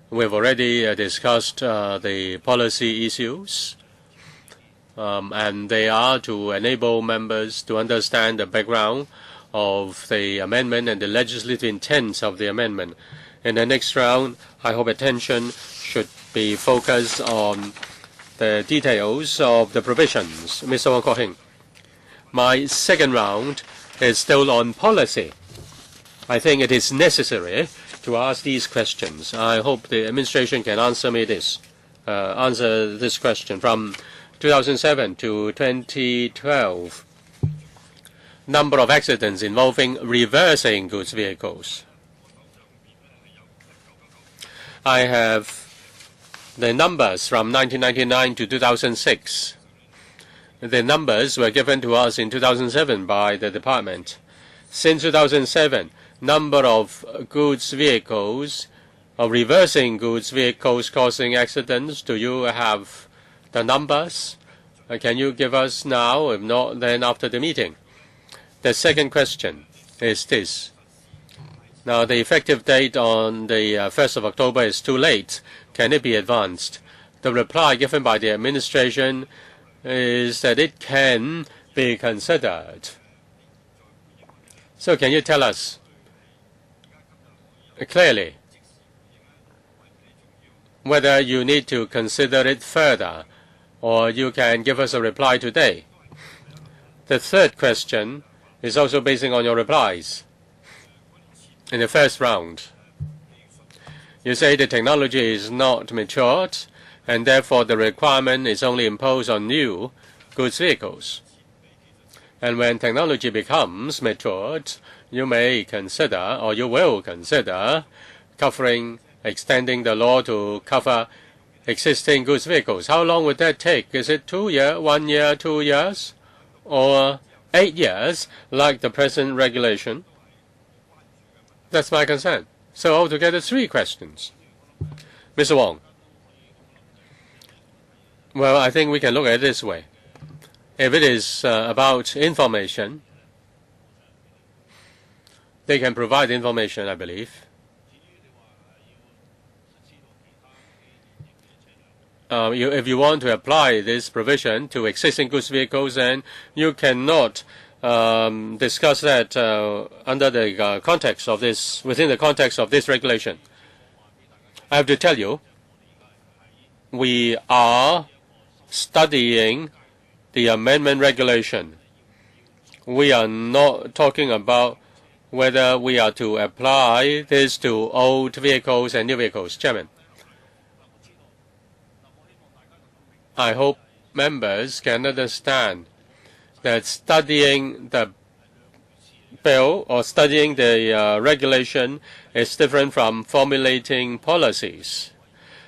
S3: We've already discussed the policy issues, and they are to enable members to understand the background of the amendment and the legislative intent of the amendment. In the next round, I hope attention should be focused on the details of the provisions. Mr. Wong Kok-heng, my second round is still on policy. I think it is necessary to ask these questions. I hope the administration can answer this question. From 2007 to 2012, number of accidents involving reversing goods vehicles. I have the numbers from 1999 to 2006. The numbers were given to us in 2007 by the department. Since 2007, number of goods vehicles, or reversing goods vehicles causing accidents, do you have the numbers? Can you give us now? If not, then after the meeting. The second question is this. Now, the effective date on the 1st of October is too late. Can it be advanced? The reply given by the administration is that it can be considered. So can you tell us clearly whether you need to consider it further, or you can give us a reply today? The third question is also basing on your replies. In the first round, you say the technology is not matured, and therefore the requirement is only imposed on new goods vehicles. And when technology becomes matured, you may consider, or you will consider, extending the law to cover existing goods vehicles. How long would that take? Is it 2 years, 1 year, 2 years, or 8 years, like the present regulation? That's my concern. So altogether, 3 questions. Mr. Wong. Well, I think we can look at it this way. If it is about information, they can provide information, I believe. If you want to apply this provision to existing goods vehicles, then you cannot discuss that under the context of this, within the context of this regulation. I have to tell you we are studying the amendment regulation. We are not talking about whether we are to apply this to old vehicles and new vehicles. Chairman, I hope members can understand that studying the bill or studying the regulation is different from formulating policies.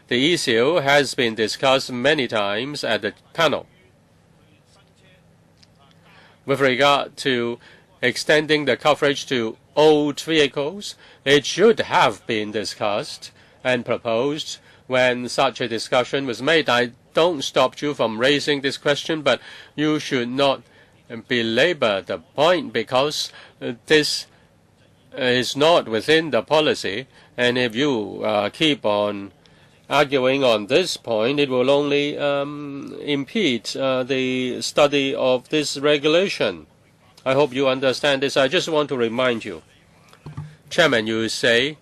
S3: The issue has been discussed many times at the panel. With regard to extending the coverage to old vehicles, it should have been discussed and proposed when such a discussion was made. I don't stop you from raising this question, but you should not belabor the point because this is not within the policy, and if you keep on arguing on this point, it will only impede the study of this regulation. I hope you understand this. I just want to remind you, Chairman, you say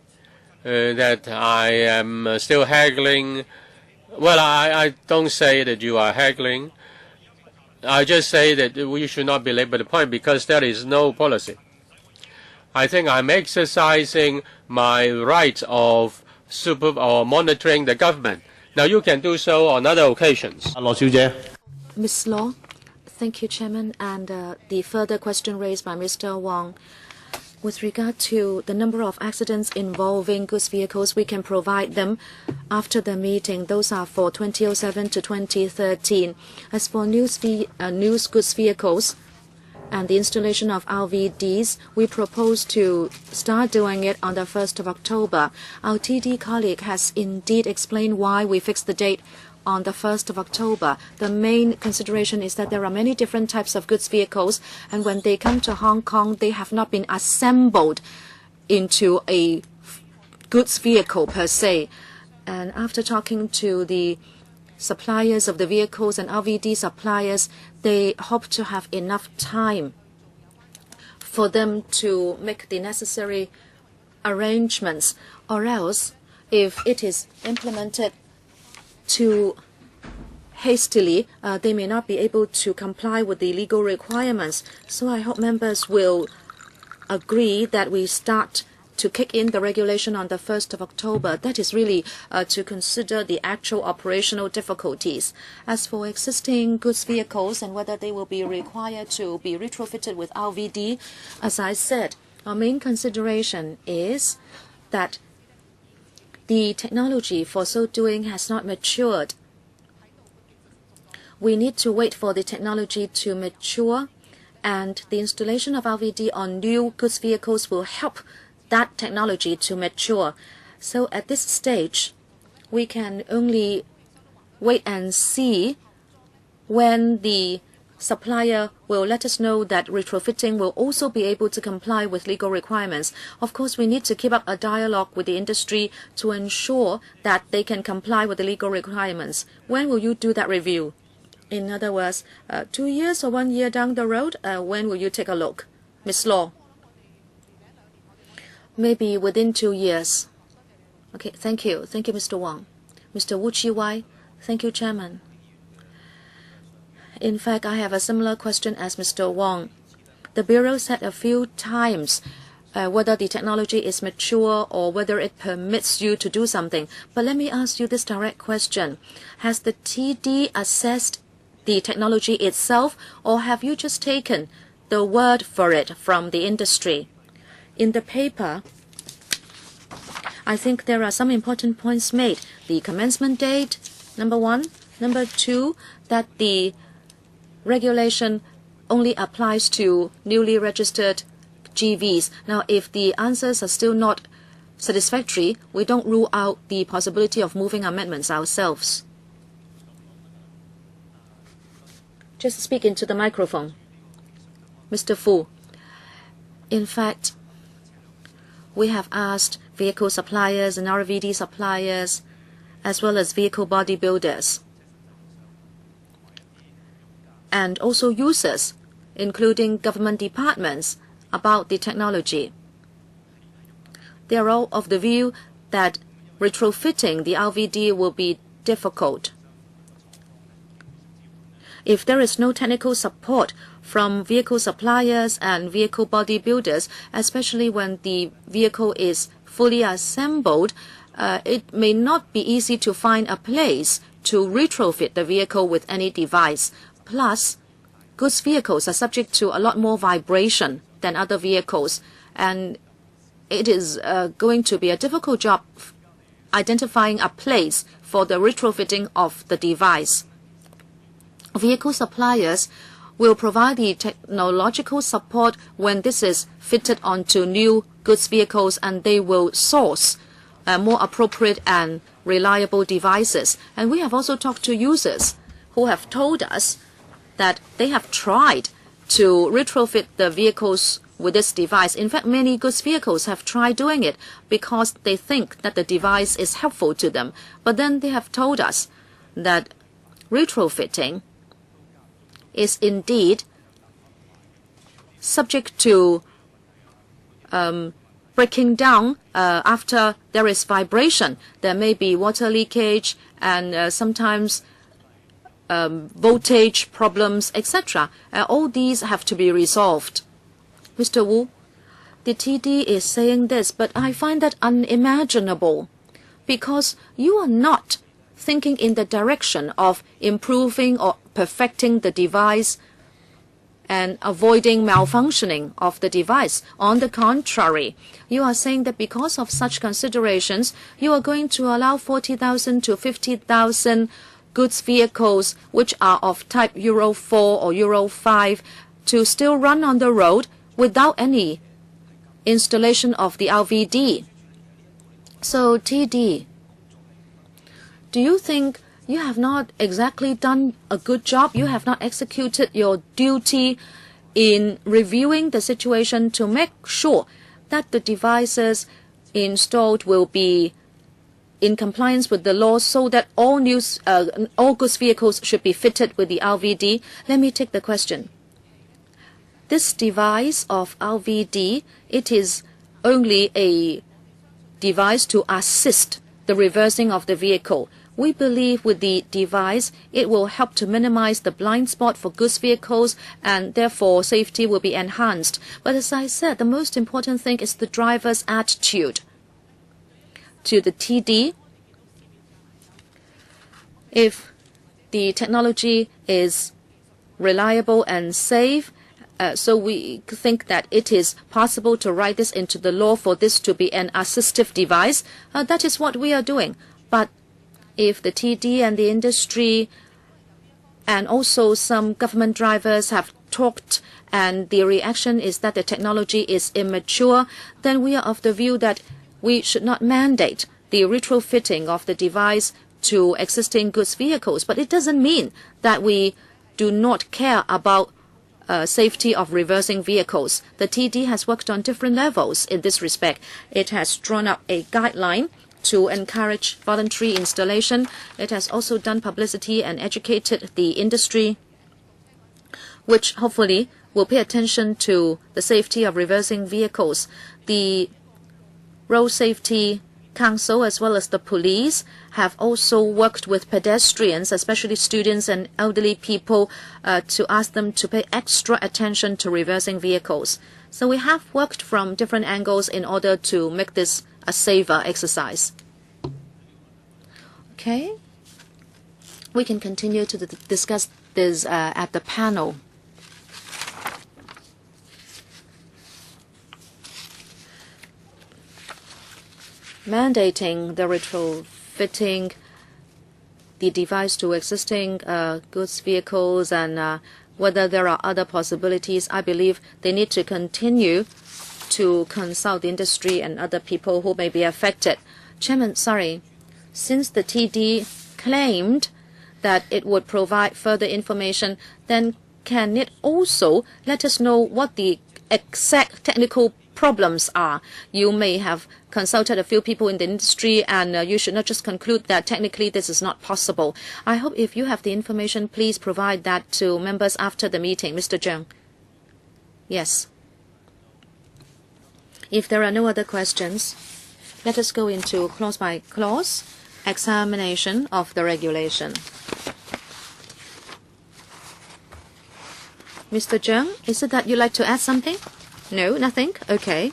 S3: that I am still haggling. Well, I don't say that you are haggling. I just say that we should not belabor the point because there is no policy. I think I'm exercising my right of monitoring the government. Now you can do so on other occasions.
S1: Ms. Law, thank you, Chairman. And the further question raised by Mr. Wong. With regard to the number of accidents involving goods vehicles, we can provide them after the meeting. Those are for 2007 to 2013. As for news goods vehicles and the installation of RVDs, we propose to start doing it on the 1st of October. Our TD colleague has indeed explained why we fixed the date on the 1st of October. The main consideration is that there are many different types of goods vehicles, and when they come to Hong Kong, they have not been assembled into a goods vehicle per se. And after talking to the suppliers of the vehicles and RVD suppliers, they hope to have enough time for them to make the necessary arrangements, or else if it is implemented too hastily, they may not be able to comply with the legal requirements. So I hope members will agree that we start to kick in the regulation on the 1st of October. That is really to consider the actual operational difficulties. As for existing goods vehicles and whether they will be required to be retrofitted with RVD, as I said, our main consideration is that the technology for so doing has not matured. We need to wait for the technology to mature, and the installation of RVD on new goods vehicles will help that technology to mature. So at this stage, we can only wait and see when the supplier will let us know that retrofitting will also be able to comply with legal requirements. Of course, we need to keep up a dialogue with the industry to ensure that they can comply with the legal requirements. When will you do that review? In other words, 2 years or 1 year down the road, when will you take a look? Ms. Law? Maybe within 2 years. Okay, thank you. Thank you, Mr. Wang. Mr. Wu Chi-wai. Thank you, Chairman. In fact, I have a similar question as Mr. Wong. The Bureau said a few times whether the technology is mature or whether it permits you to do something. But let me ask you this direct question. Has the TD assessed the technology itself, or have you just taken the word for it from the industry? In the paper, I think there are some important points made. The commencement date, number 1. Number 2, that the regulation only applies to newly registered GVs. Now, if the answers are still not satisfactory, we don't rule out the possibility of moving amendments ourselves. Just speak into the microphone. Mr. Fu, in fact, we have asked vehicle suppliers and RVD suppliers, as well as vehicle body builders, and also users, including government departments, about the technology. They are all of the view that retrofitting the RVD will be difficult. If there is no technical support from vehicle suppliers and vehicle body builders, especially when the vehicle is fully assembled, it may not be easy to find a place to retrofit the vehicle with any device. Plus, goods vehicles are subject to a lot more vibration than other vehicles, and it is going to be a difficult job identifying a place for the retrofitting of the device. Vehicle suppliers will provide the technological support when this is fitted onto new goods vehicles, and they will source more appropriate and reliable devices. And we have also talked to users who have told us that they have tried to retrofit the vehicles with this device. In fact, many goods vehicles have tried doing it because they think that the device is helpful to them. But then they have told us that retrofitting is indeed subject to breaking down after there is vibration. There may be water leakage and sometimes voltage problems, etc. All these have to be resolved. Mr. Wu, the TD is saying this, but I find that unimaginable because you are not thinking in the direction of improving or perfecting the device and avoiding malfunctioning of the device. On the contrary, you are saying that because of such considerations, you are going to allow 40,000 to 50,000 goods vehicles which are of type Euro 4 or Euro 5 to still run on the road without any installation of the LVD. So, TD, do you think you have not exactly done a good job? You have not executed your duty in reviewing the situation to make sure that the devices installed will be in compliance with the law, so that all goods vehicles should be fitted with the LVD. Let me take the question. This device of LVD, it is only a device to assist the reversing of the vehicle. We believe with the device, it will help to minimize the blind spot for goods vehicles, and therefore safety will be enhanced. But as I said, the most important thing is the driver's attitude. To the TD, if the technology is reliable and safe, so we think that it is possible to write this into the law for this to be an assistive device. That is what we are doing. But if the TD and the industry and also some government drivers have talked and the reaction is that the technology is immature, then we are of the view that we should not mandate the retrofitting of the device to existing goods vehicles. But it doesn't mean that we do not care about safety of reversing vehicles. The TD has worked on different levels in this respect. It has drawn up a guideline to encourage voluntary installation. It has also done publicity and educated the industry, which hopefully will pay attention to the safety of reversing vehicles. The Road Safety Council as well as the police have also worked with pedestrians, especially students and elderly people, to ask them to pay extra attention to reversing vehicles. So we have worked from different angles in order to make this a safer exercise. Okay, we can continue to discuss this at the panel. Mandating the retrofitting the device to existing goods vehicles and whether there are other possibilities, I believe they need to continue to consult the industry and other people who may be affected. Chairman, sorry, since the TD claimed that it would provide further information, then can it also let us know what the exact technical problems are? You may have consulted a few people in the industry, and you should not just conclude that technically this is not possible. I hope if you have the information, please provide that to members after the meeting. Mr. Zheng. Yes. If there are no other questions, let us go into clause by clause examination of the regulation. Mr. Zheng, is it that you'd like to add something? No, nothing? Okay.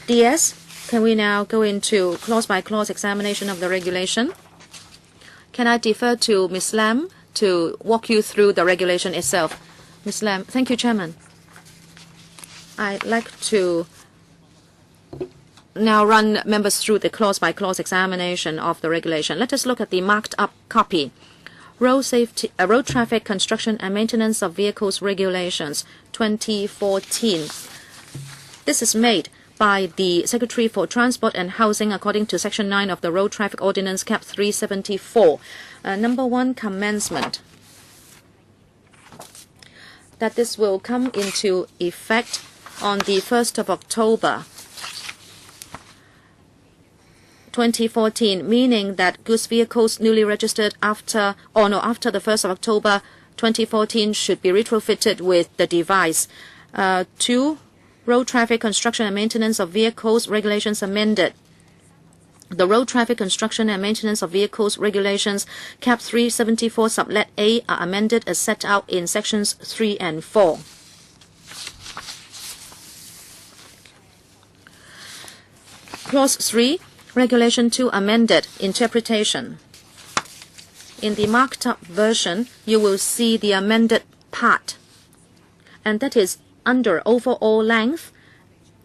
S1: DS, can we now go into clause-by-clause examination of the regulation? Can I defer to Ms. Lam to walk you through the regulation itself? Ms. Lam, thank you, Chairman. I'd like to now run members through the clause-by-clause examination of the regulation. Let us look at the marked-up copy. Road Traffic Construction and Maintenance of Vehicles Regulations 2014. This is made by the Secretary for Transport and Housing according to Section 9 of the Road Traffic Ordinance Cap 374. Number 1, commencement. That this will come into effect on the 1st of October 2014, meaning that goods vehicles newly registered after the 1st of October 2014 should be retrofitted with the device. 2. Road Traffic Construction and Maintenance of Vehicles Regulations amended. The Road Traffic Construction and Maintenance of Vehicles Regulations Cap 374 Sublet A are amended as set out in Sections 3 and 4. Clause 3, Regulation 2 amended, interpretation. In the marked-up version, you will see the amended part, and that is under overall length.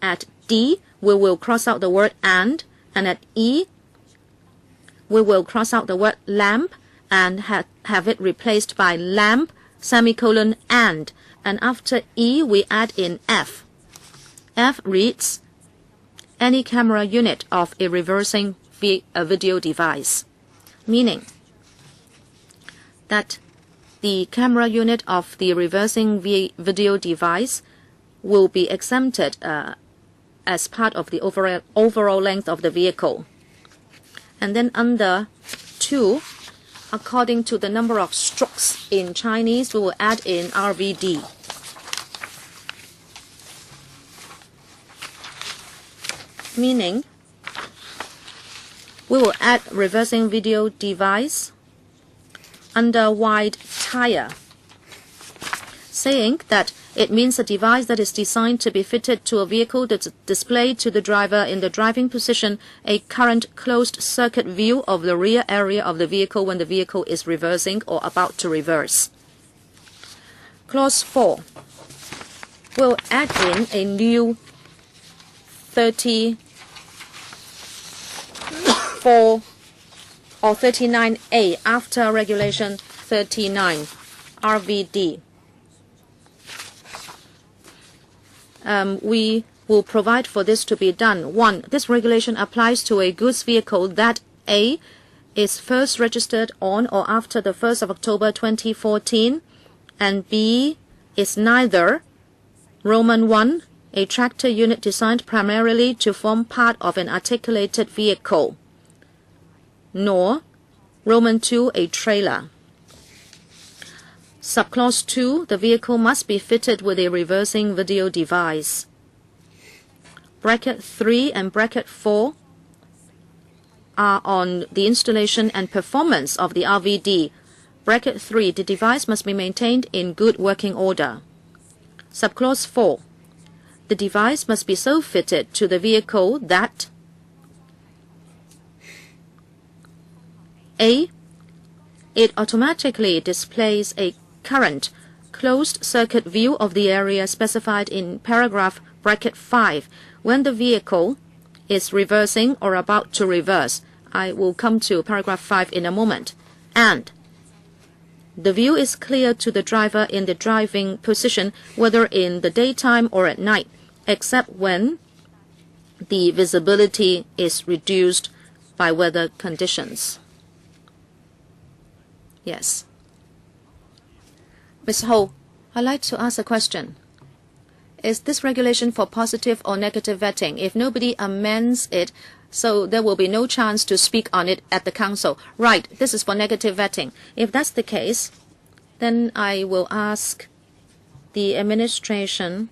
S1: At D, we will cross out the word and at E, we will cross out the word lamp and have it replaced by lamp, semicolon, and after E, we add in F. F reads, any camera unit of a reversing video device, meaning that the camera unit of the reversing video device will be exempted as part of the overall length of the vehicle. And then under 2, according to the number of strokes in Chinese, we will add in RVD. Meaning, we will add reversing video device under wide tire, saying that it means a device that is designed to be fitted to a vehicle that displays to the driver in the driving position a current closed-circuit view of the rear area of the vehicle when the vehicle is reversing or about to reverse. Clause 4 will add in a new 34 or 39A after Regulation 39 RVD. We will provide for this to be done. 1. This regulation applies to a goods vehicle that A is first registered on or after the 1st of October 2014 and B is neither Roman 1, a tractor unit designed primarily to form part of an articulated vehicle, nor Roman 2, a trailer. Subclause 2, the vehicle must be fitted with a reversing video device. Bracket 3 and bracket 4 are on the installation and performance of the RVD. Bracket 3, the device must be maintained in good working order. Subclause 4, the device must be so fitted to the vehicle that A, it automatically displays a current closed-circuit view of the area specified in paragraph bracket 5 when the vehicle is reversing or about to reverse. I will come to paragraph 5 in a moment. And the view is clear to the driver in the driving position, whether in the daytime or at night, except when the visibility is reduced by weather conditions. Yes. Ms. Ho, I'd like to ask a question. Is this regulation for positive or negative vetting? If nobody amends it, so there will be no chance to speak on it at the Council. Right, this is for negative vetting. If that's the case, then I will ask the administration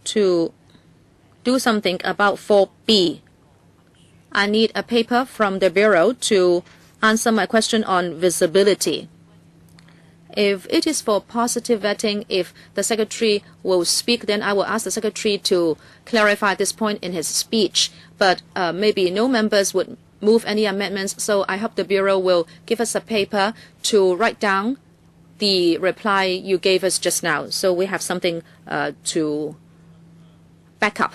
S1: to do something about 4B. I need a paper from the Bureau to answer my question on visibility. If it is for positive vetting, if the Secretary will speak, then I will ask the Secretary to clarify this point in his speech. But maybe no members would move any amendments, so I hope the Bureau will give us a paper to write down the reply you gave us just now, so we have something to back up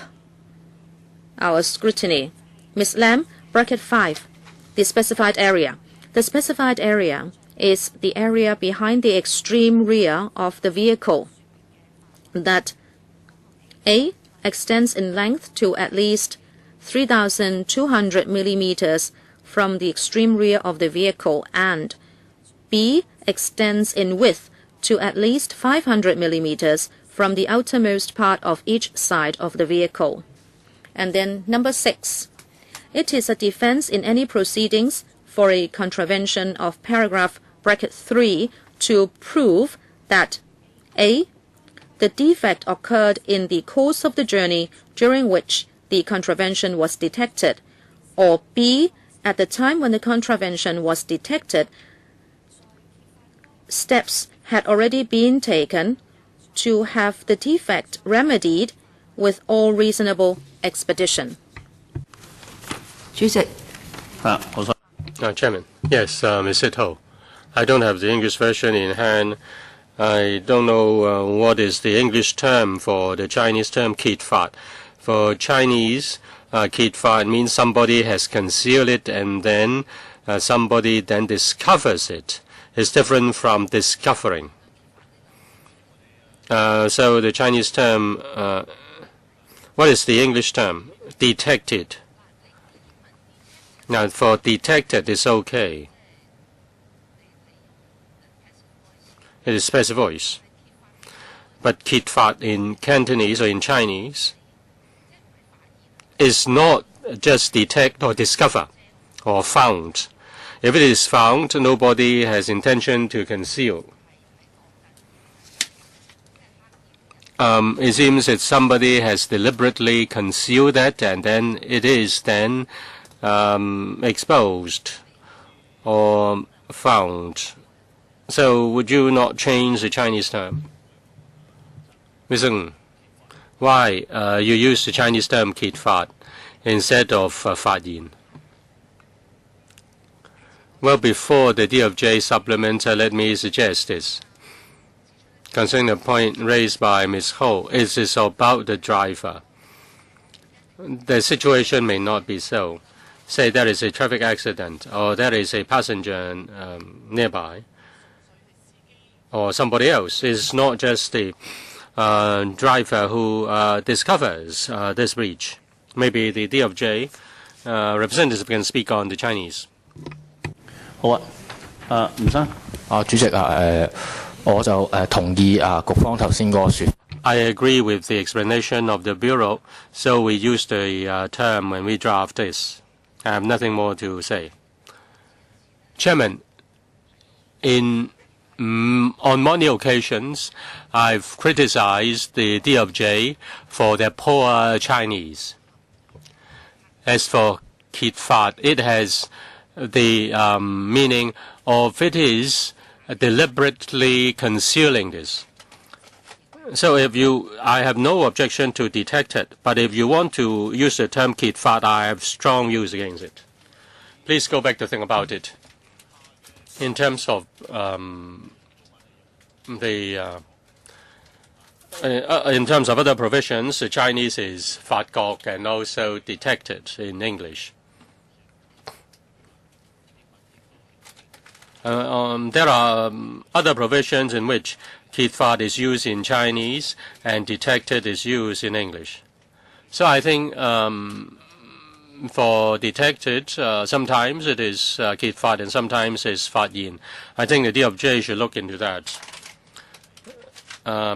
S1: our scrutiny. Ms. Lam, bracket 5, the specified area. The specified area is the area behind the extreme rear of the vehicle that A, extends in length to at least 3,200 millimeters from the extreme rear of the vehicle, and B, extends in width to at least 500 millimeters from the outermost part of each side of the vehicle. And then number 6, it is a defense in any proceedings for a contravention of paragraph bracket 3 to prove that A, the defect occurred in the course of the journey during which the contravention was detected, or B, at the time when the contravention was detected, steps had already been taken to have the defect remedied with all reasonable expedition.
S3: Chairman, yes, Mr. To. I don't have the English version in hand. I don't know what is the English term for the Chinese term "kit fat." For Chinese, "kit fat" means somebody has concealed it and then somebody then discovers it. It's different from discovering. So the Chinese term, what is the English term? Detected. Now for detected, it's okay. It is passive voice. But "kit fat" in Cantonese or in Chinese is not just detect or discover or found. If it is found, nobody has intention to conceal. It seems that somebody has deliberately concealed that, and then it is then exposed or found. So would you not change the Chinese term? Ms. Ng, why you use the Chinese term "kit fat" instead of "fat yin"? Well, before the DOJ supplement, let me suggest this. Concerning the point raised by Ms. Ho, it is about the driver. The situation may not be so. Say there is a traffic accident, or there is a passenger nearby, or somebody else. It's not just the driver who discovers this breach. Maybe the DOJ representative can speak on the Chinese.
S2: 好啊，吳生。
S4: 主席我就同意局方頭先嗰個說。
S3: I agree with the explanation of the Bureau, so we use the term when we draft this. I have nothing more to say. Chairman, on many occasions, I've criticized the DOJ for their poor Chinese. As for "kit fat," it has the meaning of it is deliberately concealing this. So I have no objection to detect it, but if you want to use the term "kit fat," I have strong views against it. Please go back to think about it. In terms of in terms of other provisions, the Chinese is "fat gok" and also detected in English. There are other provisions in which "kit fat" is used in Chinese and detected is used in English. So I think for detected, sometimes it is "kit fat" and sometimes it's "fat yin." I think the DOJ should look into that.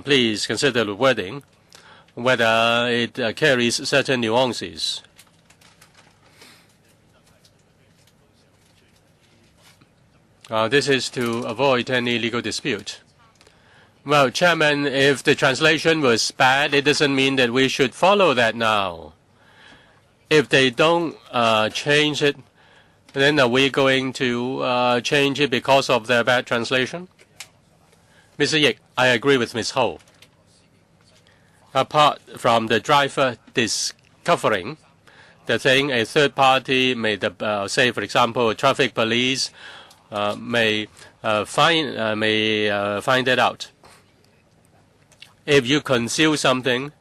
S3: Please consider the wording, whether it carries certain nuances. This is to avoid any legal dispute. Well, Chairman, if the translation was bad, it doesn't mean that we should follow that now. If they don't change it, then are we going to change it because of their bad translation? Mr. Yik, I agree with Ms. Ho. Apart from the driver discovering the thing, a third party may, say, for example, traffic police may find it out. If you conceal something,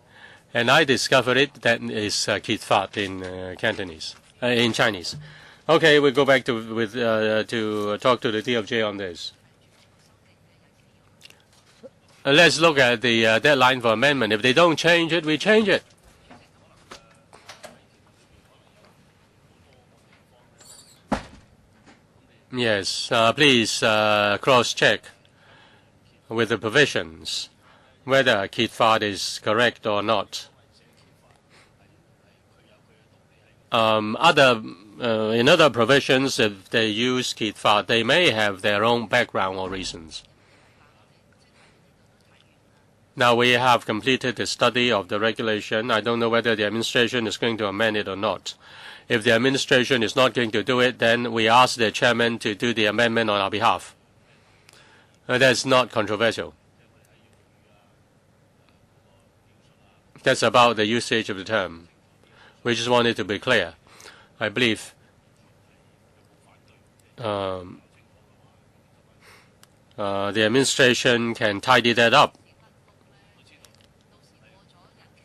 S3: and I discover it, that is keet faat in Cantonese, in Chinese. Okay, we'll go back to talk to the DOJ on this. Let's look at the deadline for amendment. If they don't change it, we change it. Yes, please cross-check with the provisions whether keet faat is correct or not. In other provisions, if they use keet faat, they may have their own background or reasons. Now we have completed the study of the regulation. I don't know whether the administration is going to amend it or not. If the administration is not going to do it, then we ask the chairman to do the amendment on our behalf. That's not controversial. That's about the usage of the term. We just want it to be clear. I believe the administration can tidy that up.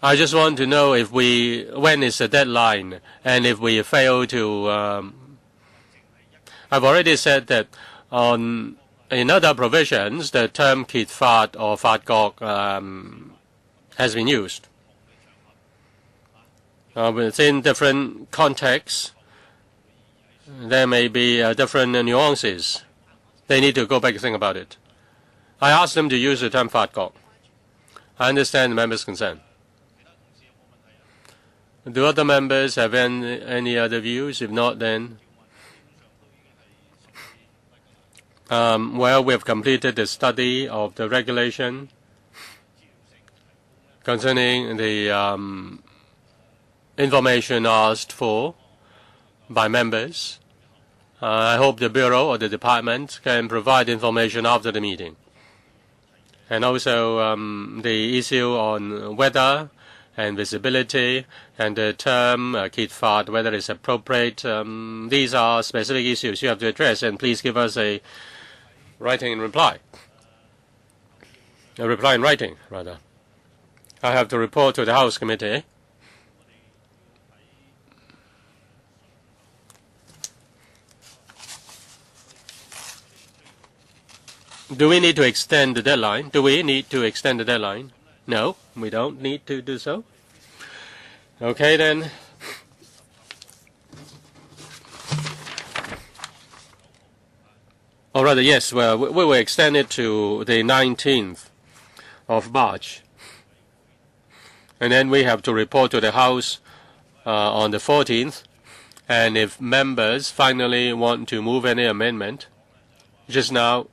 S3: I just want to know if when is the deadline, and if we fail to. I've already said that in other provisions, the term keet faat or faat gok has been used. Within different contexts, there may be different nuances. They need to go back and think about it. I asked them to use the term faat gok. I understand the members' concern. Do other members have any other views? If not, then well, we have completed the study of the regulation concerning the information asked for by members. I hope the Bureau or the Department can provide information after the meeting. And also the issue on weather and visibility and the term keet faat, whether it's appropriate. These are specific issues you have to address, and please give us a writing reply. A reply in writing, rather. I have to report to the House Committee. Do we need to extend the deadline? Do we need to extend the deadline? No, we don't need to do so. Okay, then. Or rather, yes, well, we will extend it to the 19th of March. And then we have to report to the House on the 14th. And if members finally want to move any amendment, just now,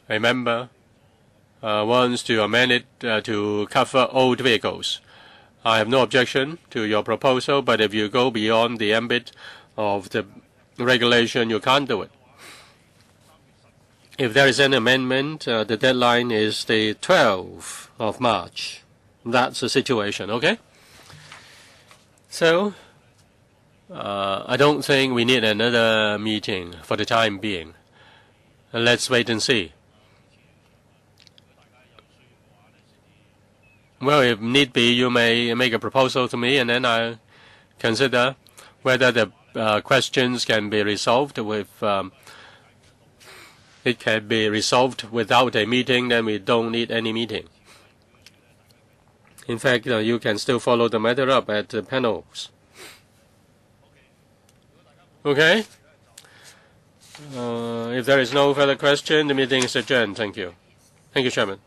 S3: a member wants to amend it to cover old vehicles. I have no objection to your proposal, but if you go beyond the ambit of the regulation, you can't do it. If there is an amendment, the deadline is the 12th of March. That's the situation, okay? So, I don't think we need another meeting for the time being. Let's wait and see. Well, if need be, you may make a proposal to me, and then I'll consider whether the questions can be resolved with. It can be resolved without a meeting. Then we don't need any meeting. In fact, you can still follow the matter up at the panels. Okay. If there is no further question, the meeting is adjourned. Thank you. Thank you, Chairman.